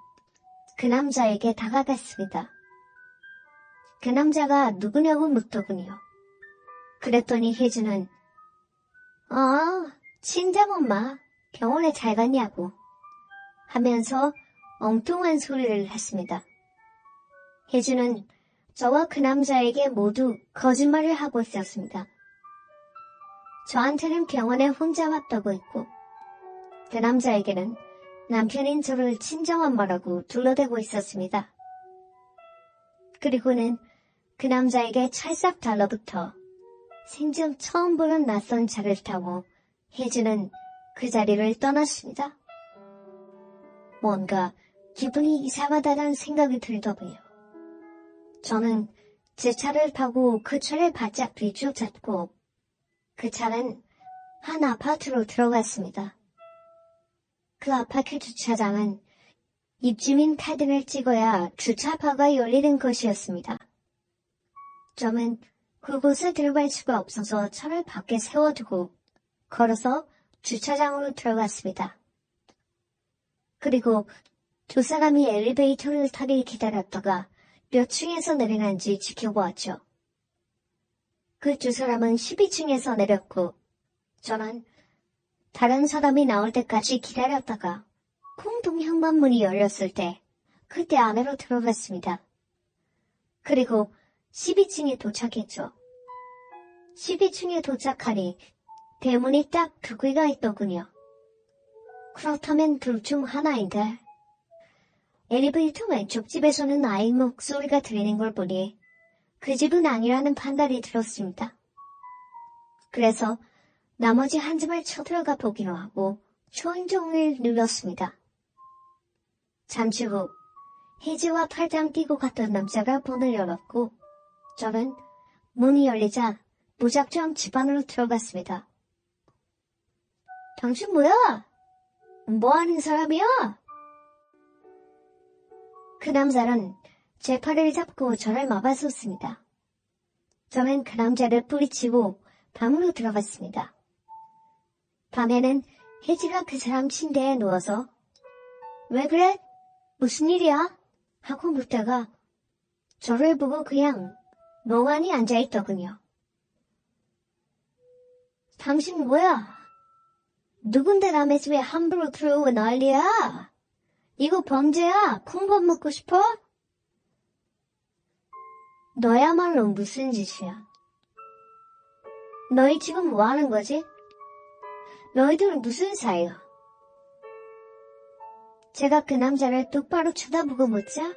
그 남자에게 다가갔습니다. 그 남자가 누구냐고 묻더군요. 그랬더니 혜지는 친정엄마 병원에 잘 갔냐고 하면서 엉뚱한 소리를 했습니다. 혜지는 저와 그 남자에게 모두 거짓말을 하고 있었습니다. 저한테는 병원에 혼자 왔다고 했고 그 남자에게는 남편인 저를 친정엄마라고 둘러대고 있었습니다. 그리고는 그 남자에게 찰싹 달라붙어 생전 처음 보는 낯선 차를 타고 혜지는 그 자리를 떠났습니다. 뭔가 기분이 이상하다는 생각이 들더군요. 저는 제 차를 타고 그 차를 바짝 뒤쫓았고 그 차는 한 아파트로 들어갔습니다. 그 아파트 주차장은 입주민 카드를 찍어야 주차바가 열리는 것이었습니다. 저는 그곳에 들어갈 수가 없어서 차를 밖에 세워두고 걸어서 주차장으로 들어갔습니다. 그리고 두 사람이 엘리베이터를 타길 기다렸다가 몇 층에서 내려간지 지켜보았죠. 그 두 사람은 12층에서 내렸고 저는 다른 사람이 나올 때까지 기다렸다가 공동 현관문이 열렸을 때 그때 안으로 들어갔습니다. 그리고 12층에 도착했죠. 12층에 도착하니 대문이 딱 두 개가 있더군요. 그렇다면 둘 중 하나인데 엘리베이터 왼쪽 집에서는 아이 목소리가 들리는 걸 보니 그 집은 아니라는 판단이 들었습니다. 그래서 나머지 한 집을 쳐들어가 보기로 하고 초인종을 눌렀습니다. 잠시 후 혜지와 팔짱 끼고 갔던 남자가 문을 열었고 저는 문이 열리자 무작정 집 안으로 들어갔습니다. 당신 뭐야? 뭐 하는 사람이야? 그 남자는 제 팔을 잡고 저를 막아섰습니다. 저는 그 남자를 뿌리치고 방으로 들어갔습니다. 밤에는 혜지가 그 사람 침대에 누워서 왜 그래? 무슨 일이야? 하고 묻다가 저를 보고 그냥 멍하니 앉아있더군요. 당신 뭐야? 누군데 남의 집에 함부로 들어오고 난리야? 이거 범죄야. 콩밥 먹고 싶어? 너야말로 무슨 짓이야? 너희 지금 뭐 하는 거지? 너희들은 무슨 사이야? 제가 그 남자를 똑바로 쳐다보고 묻자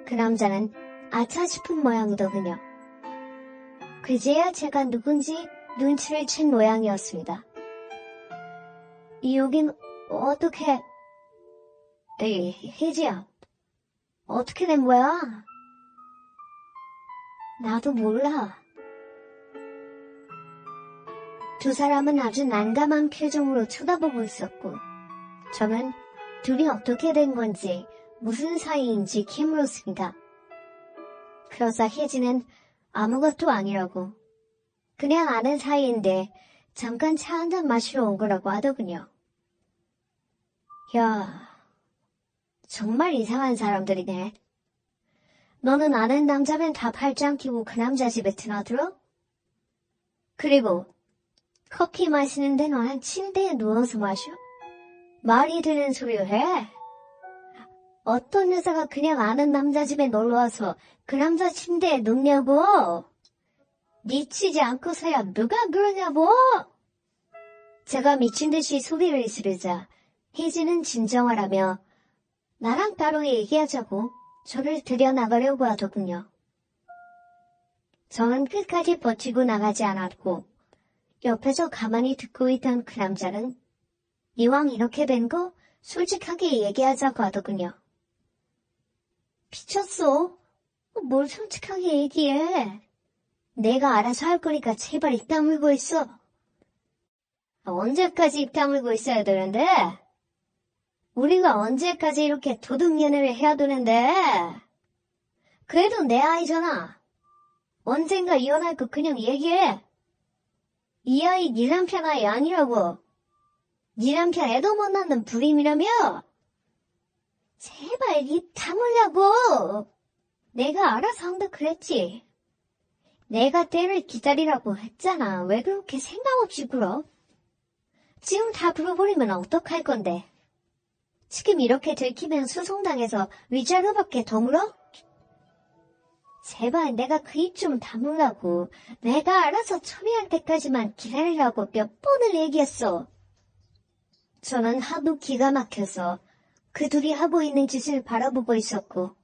그 남자는 아차 싶은 모양이더군요. 그제야 제가 누군지 눈치를 챈 모양이었습니다. 여긴 어떻게... 에이, 혜지야. 어떻게 된 거야? 나도 몰라. 두 사람은 아주 난감한 표정으로 쳐다보고 있었고 저는 둘이 어떻게 된 건지 무슨 사이인지 캐물었습니다. 그러자 혜지는 아무것도 아니라고 그냥 아는 사이인데 잠깐 차 한잔 마시러 온 거라고 하더군요. 야, 정말 이상한 사람들이네. 너는 아는 남자면 다 팔짱 끼고 그 남자 집에 드나들어? 그리고 커피 마시는데 너는 침대에 누워서 마셔? 말이 되는 소리를 해? 어떤 여자가 그냥 아는 남자 집에 놀러와서 그 남자 침대에 눕냐고? 미치지 않고서야 누가 그러냐고? 제가 미친 듯이 소리를 지르자 혜지는 진정하라며 나랑 따로 얘기하자고 저를 들여나가려고 하더군요. 저는 끝까지 버티고 나가지 않았고 옆에서 가만히 듣고 있던 그 남자는 이왕 이렇게 된 거 솔직하게 얘기하자고 하더군요. 미쳤어? 뭘 솔직하게 얘기해. 내가 알아서 할 거니까 제발 입 다물고 있어. 언제까지 입 다물고 있어야 되는데? 우리가 언제까지 이렇게 도둑년을 해야 되는데? 그래도 내 아이잖아. 언젠가 이혼할 거 그냥 얘기해. 이 아이 네 남편 아이 아니라고. 네 남편 애도 못 낳는 불임이라며? 제발 입 다물라고. 내가 알아서 한다 그랬지. 내가 때를 기다리라고 했잖아. 왜 그렇게 생각 없이 굴어? 지금 다 불어버리면 어떡할 건데? 지금 이렇게 들키면 소송당해서 위자료밖에 더 물어? 제발 내가 그 입 좀 다물라고. 내가 알아서 처리할 때까지만 기다리라고 몇 번을 얘기했어. 저는 하도 기가 막혀서 그 둘이 하고 있는 짓을 바라보고 있었고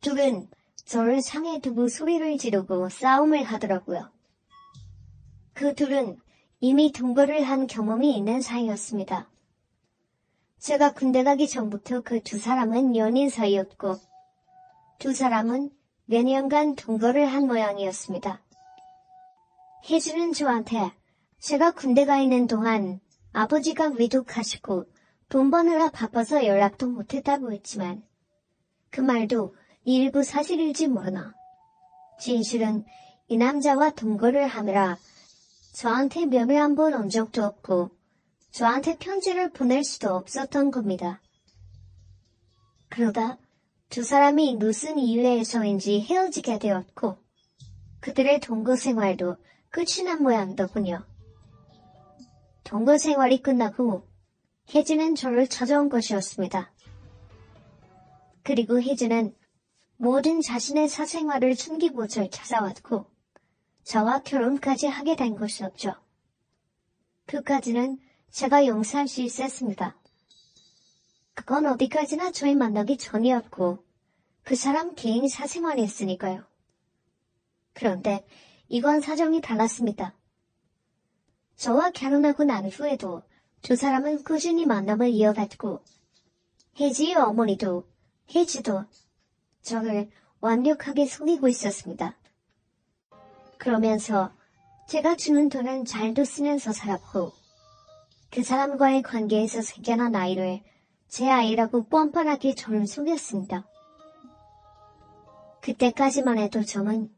둘은 저를 상에 두고 소리를 지르고 싸움을 하더라고요. 그 둘은 이미 동거를 한 경험이 있는 사이였습니다. 제가 군대 가기 전부터 그 두 사람은 연인 사이였고 두 사람은 몇 년간 동거를 한 모양이었습니다. 혜주는 저한테 제가 군대 가 있는 동안 아버지가 위독하시고 돈 버느라 바빠서 연락도 못했다고 했지만 그 말도 일부 사실일지 모르나 진실은 이 남자와 동거를 하느라 저한테 면을 한 번 온 적도 없고 저한테 편지를 보낼 수도 없었던 겁니다. 그러다 두 사람이 무슨 이유에서인지 헤어지게 되었고 그들의 동거 생활도 끝이 난 모양이더군요. 동거 생활이 끝나고 혜지는 저를 찾아온 것이었습니다. 그리고 혜지는 모든 자신의 사생활을 숨기고 절 찾아왔고 저와 결혼까지 하게 된 것이었죠. 그까지는 제가 용서할 수 있었습니다. 그건 어디까지나 저희 만나기 전이었고 그 사람 개인 사생활이었으니까요. 그런데 이건 사정이 달랐습니다. 저와 결혼하고 난 후에도 두 사람은 꾸준히 만남을 이어갔고 혜지의 어머니도 혜지도 저를 완벽하게 속이고 있었습니다. 그러면서 제가 주는 돈은 잘도 쓰면서 살았고 그 사람과의 관계에서 생겨난 아이를 제 아이라고 뻔뻔하게 저를 속였습니다. 그때까지만 해도 저는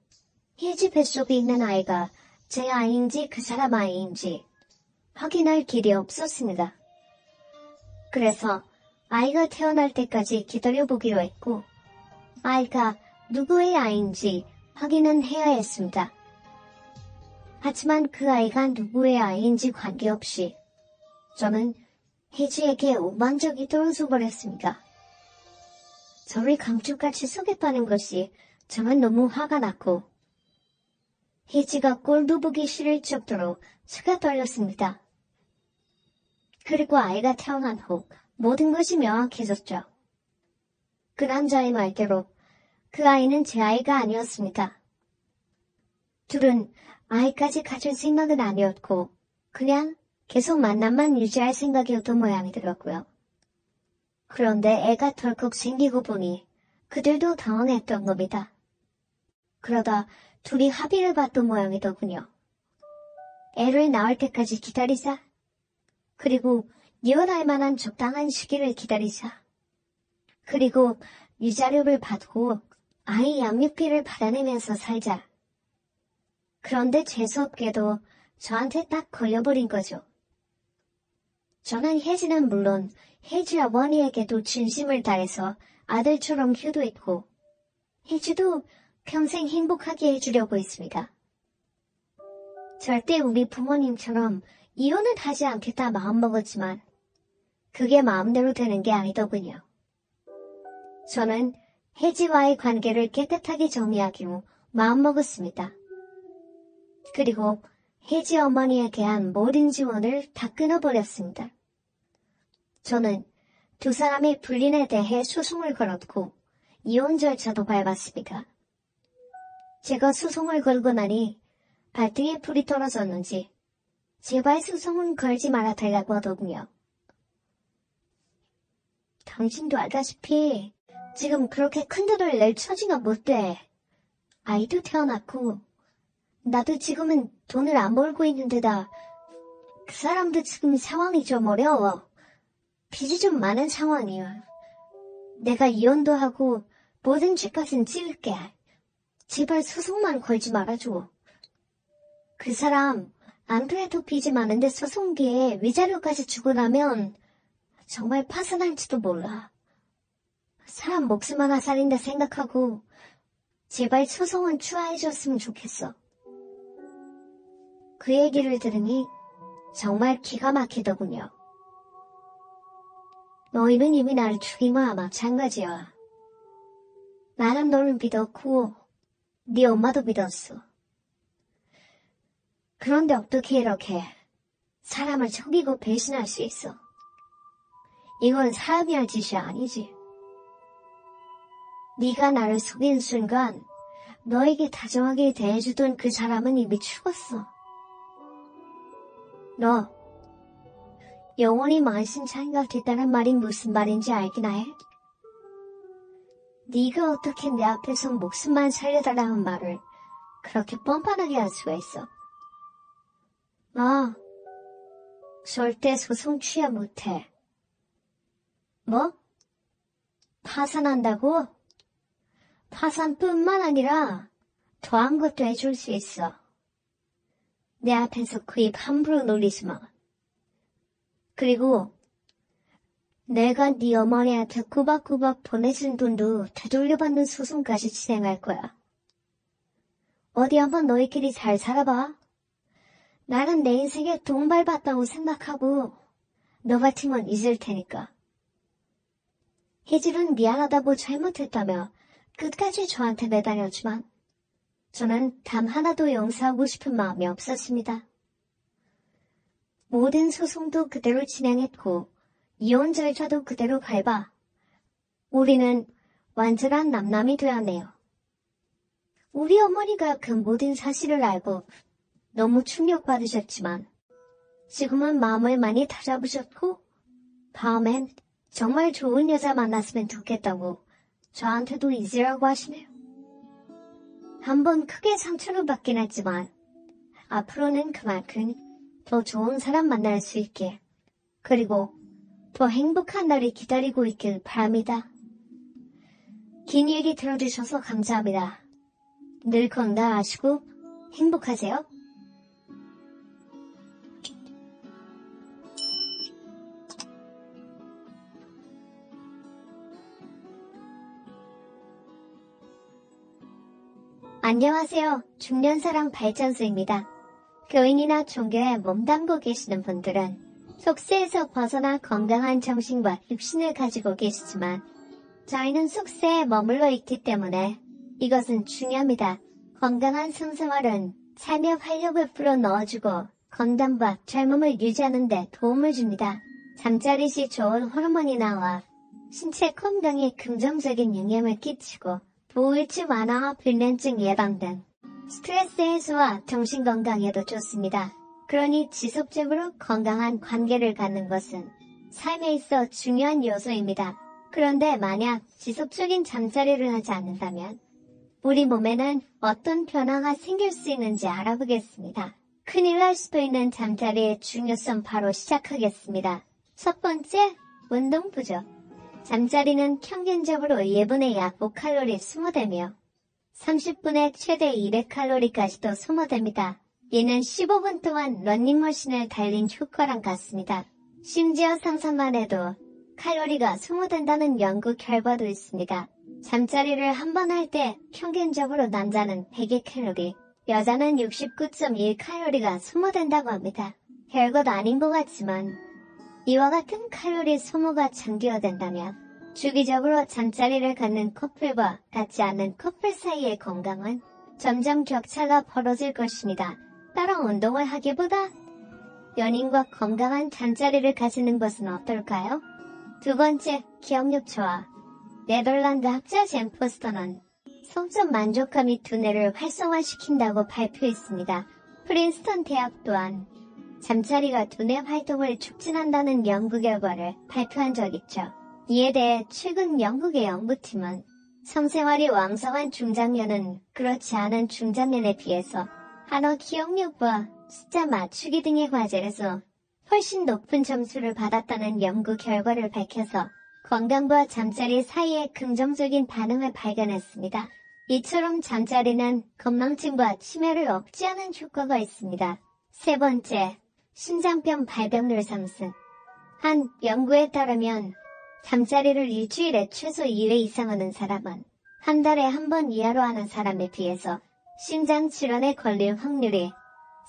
혜지 뱃속에 있는 아이가 제 아이인지 그 사람 아이인지 확인할 길이 없었습니다. 그래서 아이가 태어날 때까지 기다려보기로 했고 아이가 누구의 아이인지 확인은 해야 했습니다. 하지만 그 아이가 누구의 아이인지 관계없이 저는 혜지에게 오만적이 떨어져 버렸습니다. 저를 감쪽같이 속였다는 것이 저는 너무 화가 났고 혜지가 꼴도 보기 싫을 정도로 수가 떨렸습니다. 그리고 아이가 태어난 후 모든 것이 명확해졌죠. 그 남자의 말대로 그 아이는 제 아이가 아니었습니다. 둘은 아이까지 가질 생각은 아니었고 그냥 계속 만남만 유지할 생각이었던 모양이더라고요. 그런데 애가 덜컥 생기고 보니 그들도 당황했던 겁니다. 그러다 둘이 합의를 봤던 모양이더군요. 애를 낳을 때까지 기다리자. 그리고 이혼할 만한 적당한 시기를 기다리자. 그리고 유자료를 받고 아이 양육비를 받아내면서 살자. 그런데 재수없게도 저한테 딱 걸려버린 거죠. 저는 혜지는 물론 혜지 어머니에게도 진심을 다해서 아들처럼 효도했고 혜지도 평생 행복하게 해주려고 했습니다. 절대 우리 부모님처럼 이혼은 하지 않겠다 마음먹었지만 그게 마음대로 되는 게 아니더군요. 저는 혜지와의 관계를 깨끗하게 정리하기로 마음먹었습니다. 그리고 혜지 어머니에게 한 모든 지원을 다 끊어버렸습니다. 저는 두 사람의 불륜에 대해 소송을 걸었고 이혼 절차도 밟았습니다. 제가 소송을 걸고 나니 발등에 불이 떨어졌는지 제발 소송은 걸지 말아달라고 하더군요. 당신도 알다시피 지금 그렇게 큰 돈을 낼 처지가 못 돼. 아이도 태어났고 나도 지금은 돈을 안 벌고 있는 데다 그 사람도 지금 상황이 좀 어려워. 빚이 좀 많은 상황이야. 내가 이혼도 하고 모든 죄까진 지을게. 제발 소송만 걸지 말아줘. 그 사람 안 그래도 빚이 많은데 소송기에 위자료까지 주고 나면 정말 파산할지도 몰라. 사람 목숨 하나 살린다 생각하고 제발 소송은 추하해줬으면 좋겠어. 그 얘기를 들으니 정말 기가 막히더군요. 너희는 이미 나를 죽인 거나 마찬가지야. 나는 너를 믿었고 네 엄마도 믿었어. 그런데 어떻게 이렇게 사람을 속이고 배신할 수 있어? 이건 사람이 할 짓이 아니지. 네가 나를 속인 순간 너에게 다정하게 대해주던 그 사람은 이미 죽었어. 너 영원히 만신창이가 됐다는 말이 무슨 말인지 알긴 해? 네가 어떻게 내 앞에서 목숨만 살려달라는 말을 그렇게 뻔뻔하게 할 수가 있어? 나 절대 소송 취하 못해. 뭐? 파산한다고? 파산뿐만 아니라 더한 것도 해줄 수 있어. 내 앞에서 그 입 함부로 놀리지 마. 그리고 내가 네 어머니한테 꾸박꾸박 보내준 돈도 되돌려받는 소송까지 진행할 거야. 어디 한번 너희끼리 잘 살아봐. 나는 내 인생에 돈 밟았다고 생각하고 너 같으면 잊을 테니까. 혜질은 미안하다고 잘못했다며 끝까지 저한테 매달렸지만 저는 단 하나도 용서하고 싶은 마음이 없었습니다. 모든 소송도 그대로 진행했고 이혼 절차도 그대로 밟아 우리는 완전한 남남이 되었네요. 우리 어머니가 그 모든 사실을 알고 너무 충격받으셨지만 지금은 마음을 많이 다잡으셨고 다음엔 정말 좋은 여자 만났으면 좋겠다고 저한테도 잊으라고 하시네요. 한번 크게 상처를 받긴 했지만 앞으로는 그만큼 더 좋은 사람 만날 수 있게 그리고 더 행복한 날이 기다리고 있길 바랍니다. 긴 얘기 들어주셔서 감사합니다. 늘 건강하시고 행복하세요. 안녕하세요. 중년사랑 발전소입니다. 교인이나 종교에 몸담고 계시는 분들은 속세에서 벗어나 건강한 정신과 육신을 가지고 계시지만 저희는 속세에 머물러 있기 때문에 이것은 중요합니다. 건강한 성생활은 삶의 활력을 불어넣어주고 건강과 젊음을 유지하는 데 도움을 줍니다. 잠자리 시 좋은 호르몬이 나와 신체 건강에 긍정적인 영향을 끼치고 우울증 완화와 불면증 예방 등 스트레스 해소와 정신건강에도 좋습니다. 그러니 지속적으로 건강한 관계를 갖는 것은 삶에 있어 중요한 요소입니다. 그런데 만약 지속적인 잠자리를 하지 않는다면 우리 몸에는 어떤 변화가 생길 수 있는지 알아보겠습니다. 큰일 날 수도 있는 잠자리의 중요성 바로 시작하겠습니다. 첫 번째, 운동 부족. 잠자리는 평균적으로 1분에 약 5칼로리 소모되며 30분에 최대 200칼로리까지도 소모됩니다. 이는 15분 동안 러닝머신을 달린 효과랑 같습니다. 심지어 상상만 해도 칼로리가 소모된다는 연구 결과도 있습니다. 잠자리를 한 번 할 때 평균적으로 남자는 100칼로리, 여자는 69.1칼로리가 소모된다고 합니다. 별것 아닌 것 같지만 이와 같은 칼로리 소모가 장기화된다면 주기적으로 잠자리를 갖는 커플과 갖지 않는 커플 사이의 건강은 점점 격차가 벌어질 것입니다. 따라 운동을 하기보다 연인과 건강한 잠자리를 가지는 것은 어떨까요? 두 번째, 기억력 저하. 네덜란드 학자 젠 포스터는 성적 만족감이 두뇌를 활성화시킨다고 발표했습니다. 프린스턴 대학 또한 잠자리가 두뇌 활동을 촉진한다는 연구 결과를 발표한 적 있죠. 이에 대해 최근 영국의 연구팀은 성생활이 왕성한 중장년은 그렇지 않은 중장년에 비해서 한어 기억력과 숫자 맞추기 등의 과제에서 훨씬 높은 점수를 받았다는 연구 결과를 밝혀서 건강과 잠자리 사이에 긍정적인 반응을 발견했습니다. 이처럼 잠자리는 건망증과 치매를 억제하는 효과가 있습니다. 세 번째, 심장병 발병률 상승. 한 연구에 따르면 잠자리를 일주일에 최소 2회 이상 하는 사람은 한 달에 한 번 이하로 하는 사람에 비해서 심장질환에 걸릴 확률이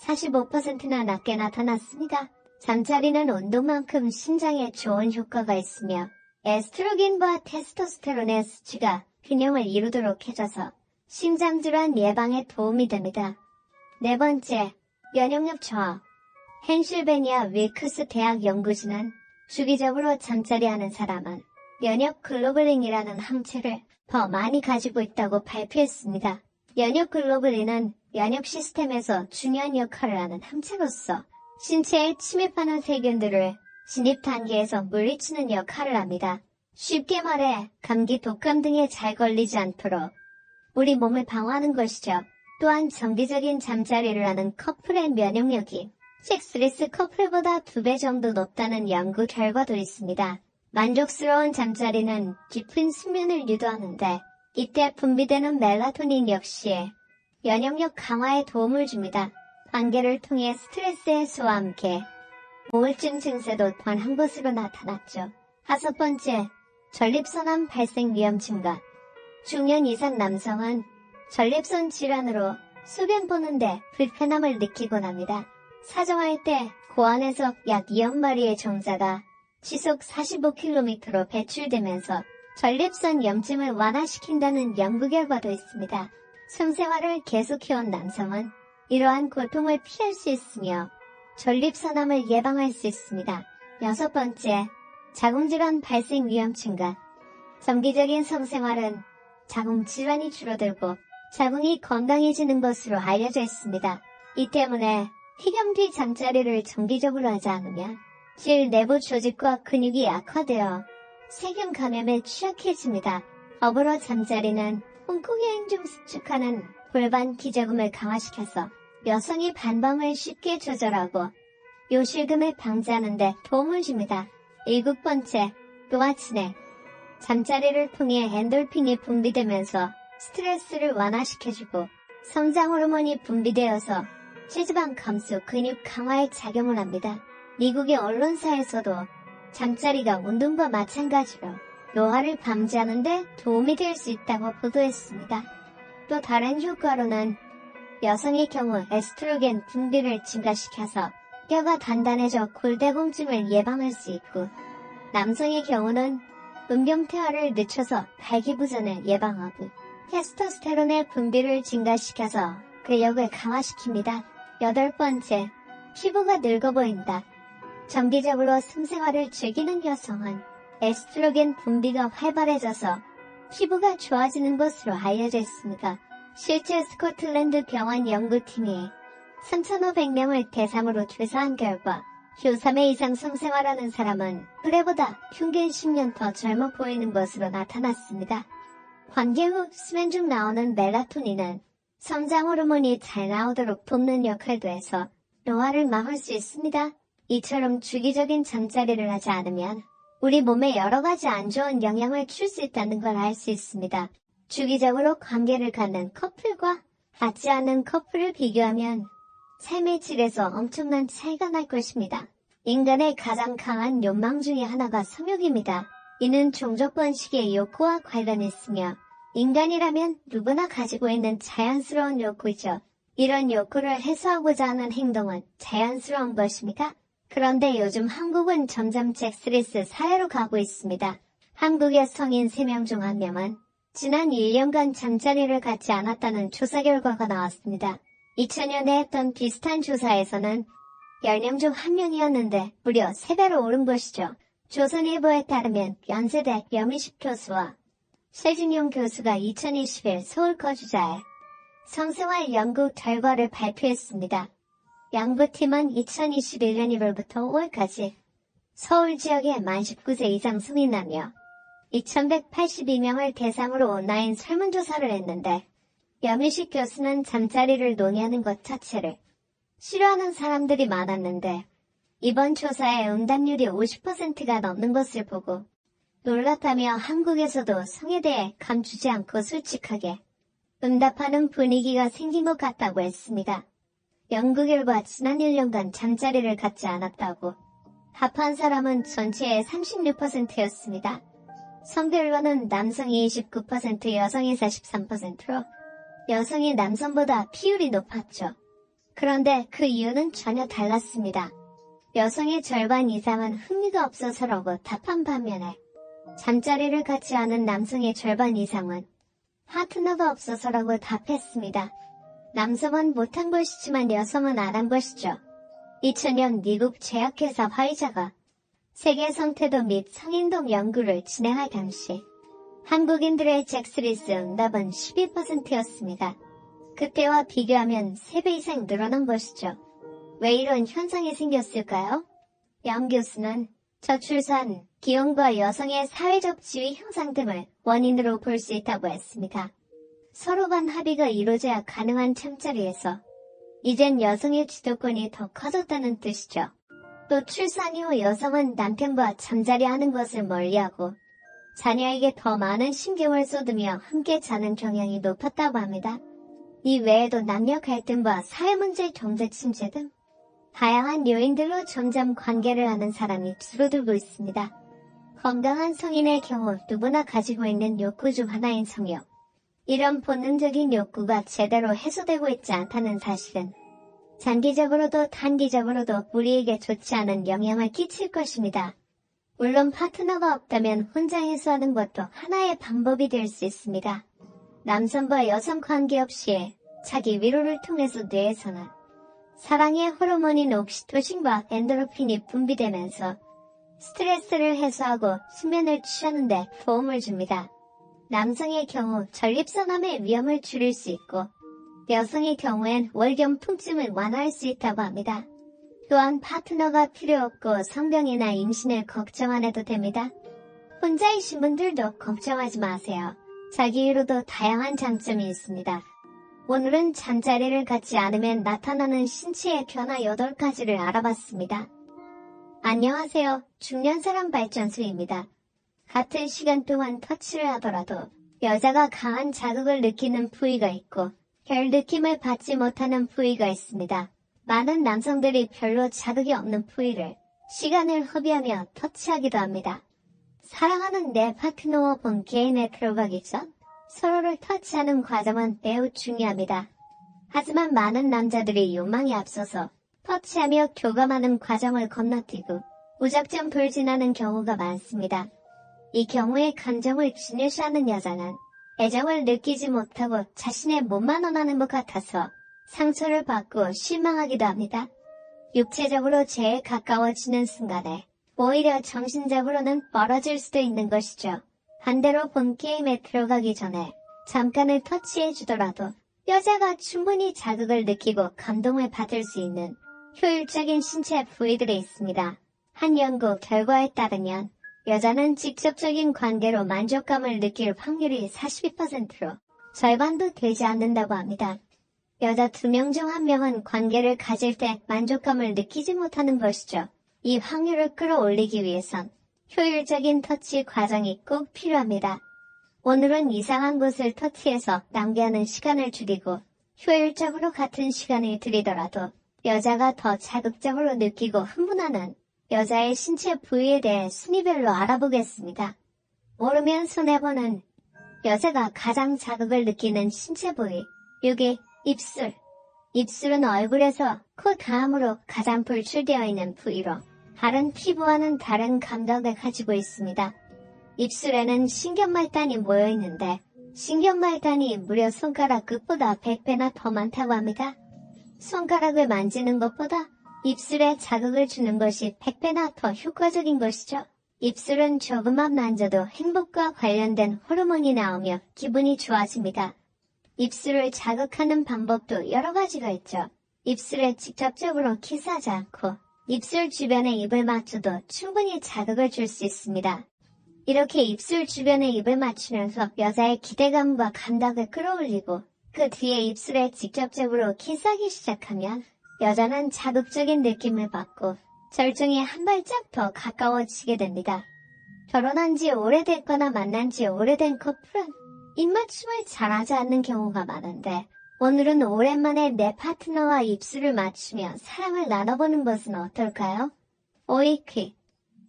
45%나 낮게 나타났습니다. 잠자리는 운동만큼 심장에 좋은 효과가 있으며 에스트로겐과 테스토스테론의 수치가 균형을 이루도록 해줘서 심장질환 예방에 도움이 됩니다. 네 번째, 면역력 저하. 펜실베니아 윌크스 대학 연구진은 주기적으로 잠자리하는 사람은 면역 글로불린이라는 항체를 더 많이 가지고 있다고 발표했습니다. 면역 글로불린은 면역 시스템에서 중요한 역할을 하는 항체로서 신체에 침입하는 세균들을 진입 단계에서 물리치는 역할을 합니다. 쉽게 말해 감기, 독감 등에 잘 걸리지 않도록 우리 몸을 방어하는 것이죠. 또한 정기적인 잠자리를 하는 커플의 면역력이 섹스리스 커플보다 2배 정도 높다는 연구 결과도 있습니다. 만족스러운 잠자리는 깊은 수면을 유도하는데 이때 분비되는 멜라토닌 역시 면역력 강화에 도움을 줍니다. 관계를 통해 스트레스 해소와 함께 우울증 증세도 또한 한 것으로 나타났죠. 5번째, 전립선암 발생 위험 증가. 중년 이상 남성은 전립선 질환으로 소변 보는데 불편함을 느끼곤 합니다. 사정할 때 고안에서 약 2억 마리의 정자가 시속 45km로 배출되면서 전립선 염증을 완화시킨다는 연구 결과도 있습니다. 성생활을 계속해온 남성은 이러한 고통을 피할 수 있으며 전립선암을 예방할 수 있습니다. 6번째, 자궁질환 발생 위험 증가. 정기적인 성생활은 자궁질환이 줄어들고 자궁이 건강해지는 것으로 알려져 있습니다. 이 때문에 휘경 뒤 잠자리를 정기적으로 하지 않으면 질 내부 조직과 근육이 약화되어 세균 감염에 취약해집니다. 더불어 잠자리는 홈코여행 중 수축하는 골반 기저금을 강화시켜서 여성이 반방을 쉽게 조절하고 요실금을 방지하는 데 도움을 줍니다. 7번째, 노아치네. 잠자리를 통해 엔돌핀이 분비되면서 스트레스를 완화시켜주고 성장 호르몬이 분비되어서 체지방 감소, 근육 강화에 작용을 합니다. 미국의 언론사에서도 잠자리가 운동과 마찬가지로 노화를 방지하는 데 도움이 될 수 있다고 보도했습니다. 또 다른 효과로는 여성의 경우 에스트로겐 분비를 증가시켜서 뼈가 단단해져 골다공증을 예방할 수 있고, 남성의 경우는 음경퇴화를 늦춰서 발기부전을 예방하고 테스토스테론의 분비를 증가시켜서 근력을 강화시킵니다. 8번째, 피부가 늙어 보인다. 정기적으로 성생활을 즐기는 여성은 에스트로겐 분비가 활발해져서 피부가 좋아지는 것으로 알려져 있습니다. 실제 스코틀랜드 병원 연구팀이 3,500명을 대상으로 조사한 결과 주 3회 이상 성생활하는 사람은 그래보다 평균 10년 더 젊어 보이는 것으로 나타났습니다. 관계 후 수면 중 나오는 멜라토닌은 성장 호르몬이 잘 나오도록 돕는 역할도 해서 노화를 막을 수 있습니다. 이처럼 주기적인 잠자리를 하지 않으면 우리 몸에 여러 가지 안 좋은 영향을 줄 수 있다는 걸 알 수 있습니다. 주기적으로 관계를 갖는 커플과 갖지 않는 커플을 비교하면 삶의 질에서 엄청난 차이가 날 것입니다. 인간의 가장 강한 욕망 중에 하나가 성욕입니다. 이는 종족 번식의 욕구와 관련있으며 인간이라면 누구나 가지고 있는 자연스러운 욕구이죠. 이런 욕구를 해소하고자 하는 행동은 자연스러운 것입니다. 그런데 요즘 한국은 점점 잭스리스 사회로 가고 있습니다. 한국의 성인 3명 중 1명은 지난 1년간 잠자리를 갖지 않았다는 조사 결과가 나왔습니다. 2000년에 했던 비슷한 조사에서는 10명 중 1명이었는데 무려 3배로 오른 것이죠. 조선일보에 따르면 연세대 염희식 교수와 최진용 교수가 2021 서울 거주자의 성생활 연구 결과를 발표했습니다. 연구팀은 2021년 1월부터 5월까지 서울 지역의 만 19세 이상 성인남녀 2182명을 대상으로 온라인 설문조사를 했는데, 염희식 교수는 잠자리를 논의하는 것 자체를 싫어하는 사람들이 많았는데 이번 조사의 응답률이 50%가 넘는 것을 보고 놀랐다며 한국에서도 성에 대해 감추지 않고 솔직하게 응답하는 분위기가 생긴 것 같다고 했습니다. 연구 결과 지난 1년간 잠자리를 갖지 않았다고 답한 사람은 전체의 36%였습니다. 성별로는 남성이 29%, 여성이 43%로 여성이 남성보다 비율이 높았죠. 그런데 그 이유는 전혀 달랐습니다. 여성의 절반 이상은 흥미가 없어서라고 답한 반면에 잠자리를 갖지 않은 남성의 절반 이상은 파트너가 없어서라고 답했습니다. 남성은 못한 것이지만 여성은 안 한 것이죠. 2000년 미국 제약회사 화이자가 세계 성태도 및 성인동 연구를 진행할 당시 한국인들의 잭스리스 응답은 12%였습니다. 그때와 비교하면 3배 이상 늘어난 것이죠. 왜 이런 현상이 생겼을까요? 양 교수는 저출산, 기혼과 여성의 사회적 지위 형상 등을 원인으로 볼 수 있다고 했습니다. 서로 간 합의가 이루어져야 가능한 잠자리에서 이젠 여성의 주도권이 더 커졌다는 뜻이죠. 또 출산 이후 여성은 남편과 잠자리하는 것을 멀리하고 자녀에게 더 많은 신경을 쏟으며 함께 자는 경향이 높았다고 합니다. 이 외에도 남녀 갈등과 사회 문제, 경제 침체 등 다양한 요인들로 점점 관계를 하는 사람이 줄어들고 있습니다. 건강한 성인의 경우 누구나 가지고 있는 욕구 중 하나인 성욕. 이런 본능적인 욕구가 제대로 해소되고 있지 않다는 사실은 장기적으로도 단기적으로도 우리에게 좋지 않은 영향을 끼칠 것입니다. 물론 파트너가 없다면 혼자 해소하는 것도 하나의 방법이 될 수 있습니다. 남성과 여성 관계없이 자기 위로를 통해서 뇌에서는 사랑의 호르몬인 옥시토신과 엔도르핀이 분비되면서 스트레스를 해소하고 수면을 취하는 데 도움을 줍니다. 남성의 경우 전립선암의 위험을 줄일 수 있고 여성의 경우엔 월경 통증을 완화할 수 있다고 합니다. 또한 파트너가 필요 없고 성병이나 임신을 걱정 안 해도 됩니다. 혼자이신 분들도 걱정하지 마세요. 자기 위로도 다양한 장점이 있습니다. 오늘은 잠자리를 갖지 않으면 나타나는 신체의 변화 8가지를 알아봤습니다. 안녕하세요. 중년사람 발전소입니다. 같은 시간 동안 터치를 하더라도 여자가 강한 자극을 느끼는 부위가 있고 별 느낌을 받지 못하는 부위가 있습니다. 많은 남성들이 별로 자극이 없는 부위를 시간을 허비하며 터치하기도 합니다. 사랑하는 내 파트너와 본 게임에 들어가기 전 서로를 터치하는 과정은 매우 중요합니다. 하지만 많은 남자들이 욕망이 앞서서 터치하며 교감하는 과정을 건너뛰고 무작정 돌진하는 경우가 많습니다. 이 경우에 감정을 중요시하는 여자는 애정을 느끼지 못하고 자신의 몸만 원하는 것 같아서 상처를 받고 실망하기도 합니다. 육체적으로 제일 가까워지는 순간에 오히려 정신적으로는 멀어질 수도 있는 것이죠. 반대로 본 게임에 들어가기 전에 잠깐을 터치해주더라도 여자가 충분히 자극을 느끼고 감동을 받을 수 있는 효율적인 신체 부위들이 있습니다. 한 연구 결과에 따르면 여자는 직접적인 관계로 만족감을 느낄 확률이 42%로 절반도 되지 않는다고 합니다. 여자 2명 중 1명은 관계를 가질 때 만족감을 느끼지 못하는 것이죠. 이 확률을 끌어올리기 위해선 효율적인 터치 과정이 꼭 필요합니다. 오늘은 이상한 곳을 터치해서 낭비하는 시간을 줄이고 효율적으로 같은 시간을 들이더라도 여자가 더 자극적으로 느끼고 흥분하는 여자의 신체 부위에 대해 순위별로 알아보겠습니다. 모르면 손해보는 여자가 가장 자극을 느끼는 신체 부위 6위 입술. 입술은 얼굴에서 코 다음으로 가장 불출되어 있는 부위로 다른 피부와는 다른 감각을 가지고 있습니다. 입술에는 신경말단이 모여 있는데 신경말단이 무려 손가락 끝보다 100배나 더 많다고 합니다. 손가락을 만지는 것보다 입술에 자극을 주는 것이 100배나 더 효과적인 것이죠. 입술은 조금만 만져도 행복과 관련된 호르몬이 나오며 기분이 좋아집니다. 입술을 자극하는 방법도 여러 가지가 있죠. 입술에 직접적으로 키스하지 않고 입술 주변에 입을 맞춰도 충분히 자극을 줄 수 있습니다. 이렇게 입술 주변에 입을 맞추면서 여자의 기대감과 감각을 끌어올리고 그 뒤에 입술에 직접적으로 키스하기 시작하면 여자는 자극적인 느낌을 받고 절정에 한 발짝 더 가까워지게 됩니다. 결혼한 지 오래됐거나 만난 지 오래된 커플은 입맞춤을 잘하지 않는 경우가 많은데 오늘은 오랜만에 내 파트너와 입술을 맞추며 사랑을 나눠보는 것은 어떨까요? 오이퀴.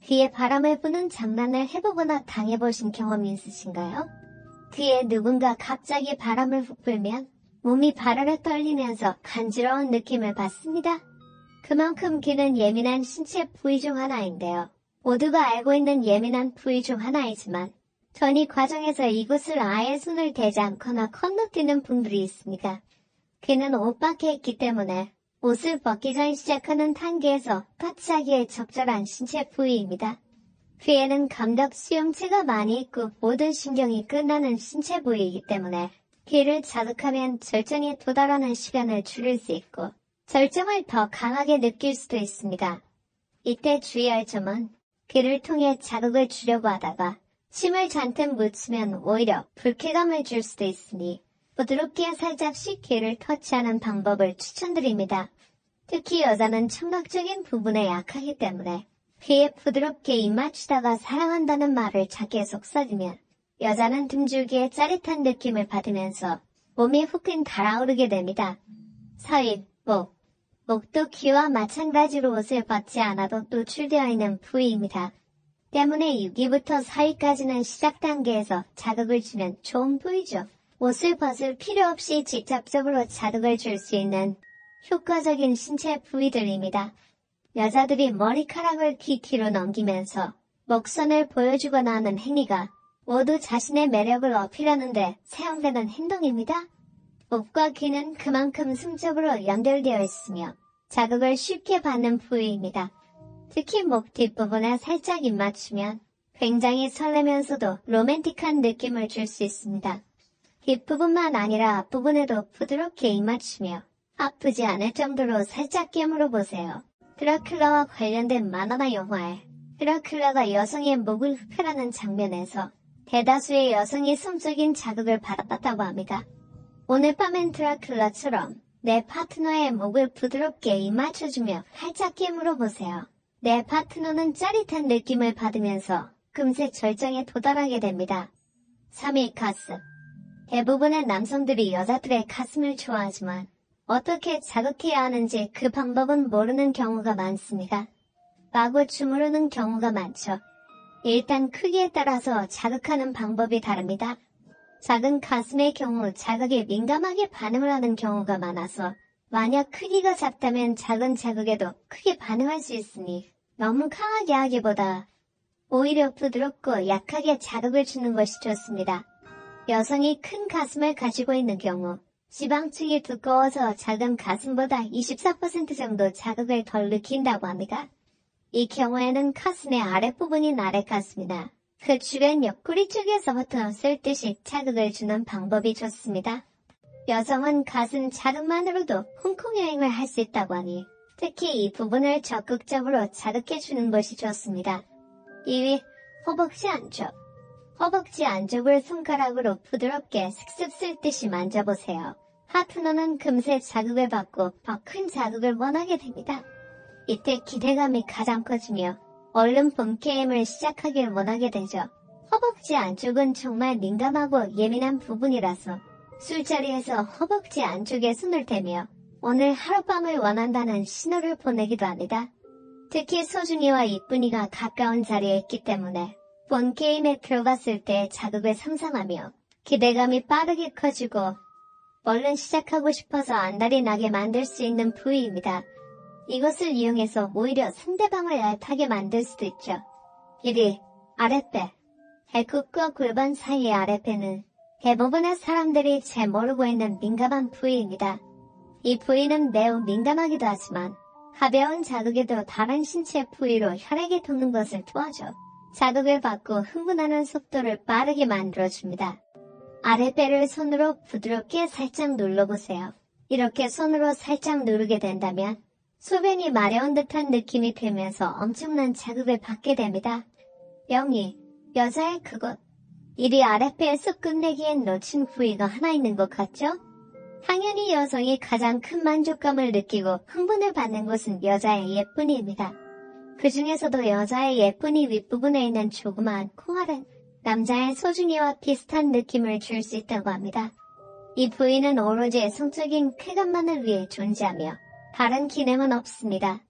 귀에 바람을 부는 장난을 해보거나 당해보신 경험이 있으신가요? 귀에 누군가 갑자기 바람을 훅 불면 몸이 바르르 떨리면서 간지러운 느낌을 받습니다. 그만큼 귀는 예민한 신체 부위 중 하나인데요. 모두가 알고 있는 예민한 부위 중 하나이지만 전이 과정에서 이곳을 아예 손을 대지 않거나 건너뛰는 분들이 있습니다. 귀는 옷 밖에 있기 때문에 옷을 벗기 전 시작하는 단계에서 터치하기에 적절한 신체 부위입니다. 귀에는 감각 수용체가 많이 있고 모든 신경이 끝나는 신체 부위이기 때문에 귀를 자극하면 절정에 도달하는 시간을 줄일 수 있고 절정을 더 강하게 느낄 수도 있습니다. 이때 주의할 점은 귀를 통해 자극을 주려고 하다가 침을 잔뜩 묻히면 오히려 불쾌감을 줄 수도 있으니 부드럽게 살짝씩 귀를 터치하는 방법을 추천드립니다. 특히 여자는 청각적인 부분에 약하기 때문에 귀에 부드럽게 입 맞추다가 사랑한다는 말을 자기에 속삭이면 여자는 등줄기에 짜릿한 느낌을 받으면서 몸이 후끈 달아오르게 됩니다. 4위, 목. 목도 귀와 마찬가지로 옷을 벗지 않아도 노출되어 있는 부위입니다. 때문에 6위부터 4위까지는 시작 단계에서 자극을 주면 좋은 부위죠. 옷을 벗을 필요 없이 직접적으로 자극을 줄 수 있는 효과적인 신체 부위들입니다. 여자들이 머리카락을 귀 뒤로 넘기면서 목선을 보여주거나 하는 행위가 모두 자신의 매력을 어필하는데 사용되는 행동입니다. 목과 귀는 그만큼 숨적으로 연결되어 있으며 자극을 쉽게 받는 부위입니다. 특히 목 뒷부분에 살짝 입맞추면 굉장히 설레면서도 로맨틱한 느낌을 줄 수 있습니다. 뒷부분만 아니라 앞부분에도 부드럽게 입맞추며 아프지 않을 정도로 살짝 깨물어 보세요. 드라큘라와 관련된 만화나 영화에 드라큘라가 여성의 목을 흡혈하는 장면에서 대다수의 여성이 성적인 자극을 받았다고 합니다. 오늘 밤엔 드라큘라처럼 내 파트너의 목을 부드럽게 입맞춰주며 활짝 깨물어 보세요. 내 파트너는 짜릿한 느낌을 받으면서 금세 절정에 도달하게 됩니다. 3위 가슴. 대부분의 남성들이 여자들의 가슴을 좋아하지만 어떻게 자극해야 하는지 그 방법은 모르는 경우가 많습니다. 마구 주무르는 경우가 많죠. 일단 크기에 따라서 자극하는 방법이 다릅니다. 작은 가슴의 경우 자극에 민감하게 반응을 하는 경우가 많아서 만약 크기가 작다면 작은 자극에도 크게 반응할 수 있으니 너무 강하게 하기보다 오히려 부드럽고 약하게 자극을 주는 것이 좋습니다. 여성이 큰 가슴을 가지고 있는 경우 지방층이 두꺼워서 작은 가슴보다 24% 정도 자극을 덜 느낀다고 합니다. 이 경우에는 가슴의 아랫부분인 아랫가슴이나 그 주변 옆구리 쪽에서부터 쓸듯이 자극을 주는 방법이 좋습니다. 여성은 가슴 자극만으로도 홍콩 여행을 할 수 있다고 하니 특히 이 부분을 적극적으로 자극해주는 것이 좋습니다. 2위, 허벅지 안쪽. 허벅지 안쪽을 손가락으로 부드럽게 슥슥 쓸듯이 만져보세요. 파트너는 금세 자극을 받고 더 큰 자극을 원하게 됩니다. 이때 기대감이 가장 커지며 얼른 본게임을 시작하길 원하게 되죠. 허벅지 안쪽은 정말 민감하고 예민한 부분이라서 술자리에서 허벅지 안쪽에 손을 대며 오늘 하룻밤을 원한다는 신호를 보내기도 합니다. 특히 소중이와 이쁜이가 가까운 자리에 있기 때문에 본게임에 들어갔을 때 자극을 상상하며 기대감이 빠르게 커지고 얼른 시작하고 싶어서 안달이 나게 만들 수 있는 부위입니다. 이것을 이용해서 오히려 상대방을 애타게 만들 수도 있죠. 1위, 아랫배. 배꼽과 골반 사이의 아랫배는 대부분의 사람들이 잘 모르고 있는 민감한 부위입니다. 이 부위는 매우 민감하기도 하지만 가벼운 자극에도 다른 신체 부위로 혈액이 도는 것을 도와줘 자극을 받고 흥분하는 속도를 빠르게 만들어줍니다. 아랫배를 손으로 부드럽게 살짝 눌러보세요. 이렇게 손으로 살짝 누르게 된다면 소변이 마려운 듯한 느낌이 들면서 엄청난 자극을 받게 됩니다. 0위, 여자의 그곳. 1위 아랫배에서 끝내기엔 놓친 부위가 하나 있는 것 같죠? 당연히 여성이 가장 큰 만족감을 느끼고 흥분을 받는 곳은 여자의 예쁜이입니다. 그 중에서도 여자의 예쁜이 윗부분에 있는 조그마한 콩알은 남자의 소중이와 비슷한 느낌을 줄 수 있다고 합니다. 이 부위는 오로지 성적인 쾌감만을 위해 존재하며 다른 기능은 없습니다.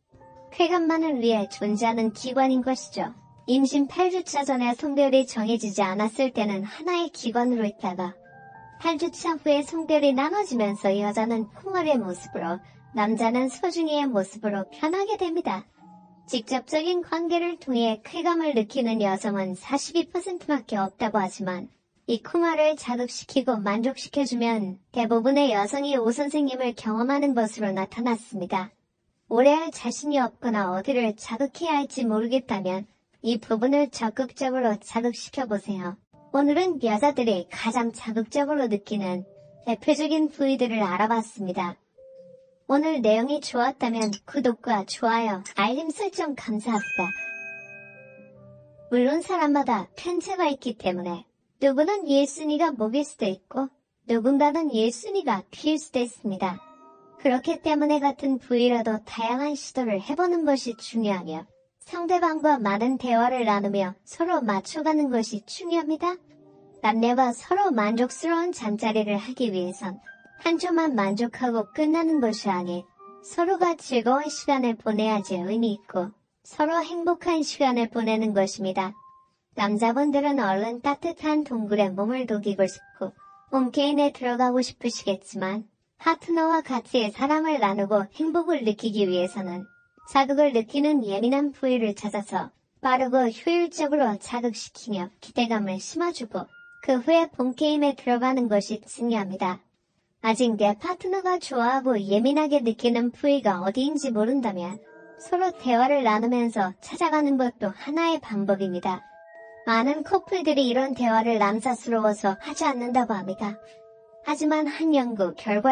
쾌감만을 위해 존재하는 기관인 것이죠. 임신 8주차 전에 성별이 정해지지 않았을 때는 하나의 기관으로 있다가 8주차 후에 성별이 나눠지면서 여자는 콩알의 모습으로 남자는 소중이의 모습으로 변하게 됩니다. 직접적인 관계를 통해 쾌감을 느끼는 여성은 42%밖에 없다고 하지만 이 콩알을 자극시키고 만족시켜주면 대부분의 여성이 오선생님을 경험하는 것으로 나타났습니다. 오래 할 자신이 없거나 어디를 자극해야 할지 모르겠다면 이 부분을 적극적으로 자극시켜보세요. 오늘은 여자들이 가장 자극적으로 느끼는 대표적인 부위들을 알아봤습니다. 오늘 내용이 좋았다면 구독과 좋아요, 알림 설정 감사합니다. 물론 사람마다 편차가 있기 때문에 누구는 1순위가 목일 수도 있고 누군가는 1순위가 귀일 수도 있습니다. 그렇기 때문에 같은 부위라도 다양한 시도를 해보는 것이 중요하며 상대방과 많은 대화를 나누며 서로 맞춰가는 것이 중요합니다. 남녀가 서로 만족스러운 잠자리를 하기 위해선 한쪽만 만족하고 끝나는 것이 아닌 서로가 즐거운 시간을 보내야지 의미 있고 서로 행복한 시간을 보내는 것입니다. 남자분들은 얼른 따뜻한 동굴에 몸을 녹이고 싶고 홈케인에 들어가고 싶으시겠지만 파트너와 같이 사랑을 나누고 행복을 느끼기 위해서는 자극을 느끼는 예민한 부위를 찾아서 빠르고 효율적으로 자극시키며 기대감을 심어주고 그 후에 본게임에 들어가는 것이 중요합니다. 아직 내 파트너가 좋아하고 예민하게 느끼는 부위가 어디인지 모른다면 서로 대화를 나누면서 찾아가는 것도 하나의 방법입니다. 많은 커플들이 이런 대화를 남사스러워서 하지 않는다고 합니다. 하지만 한 연구 결과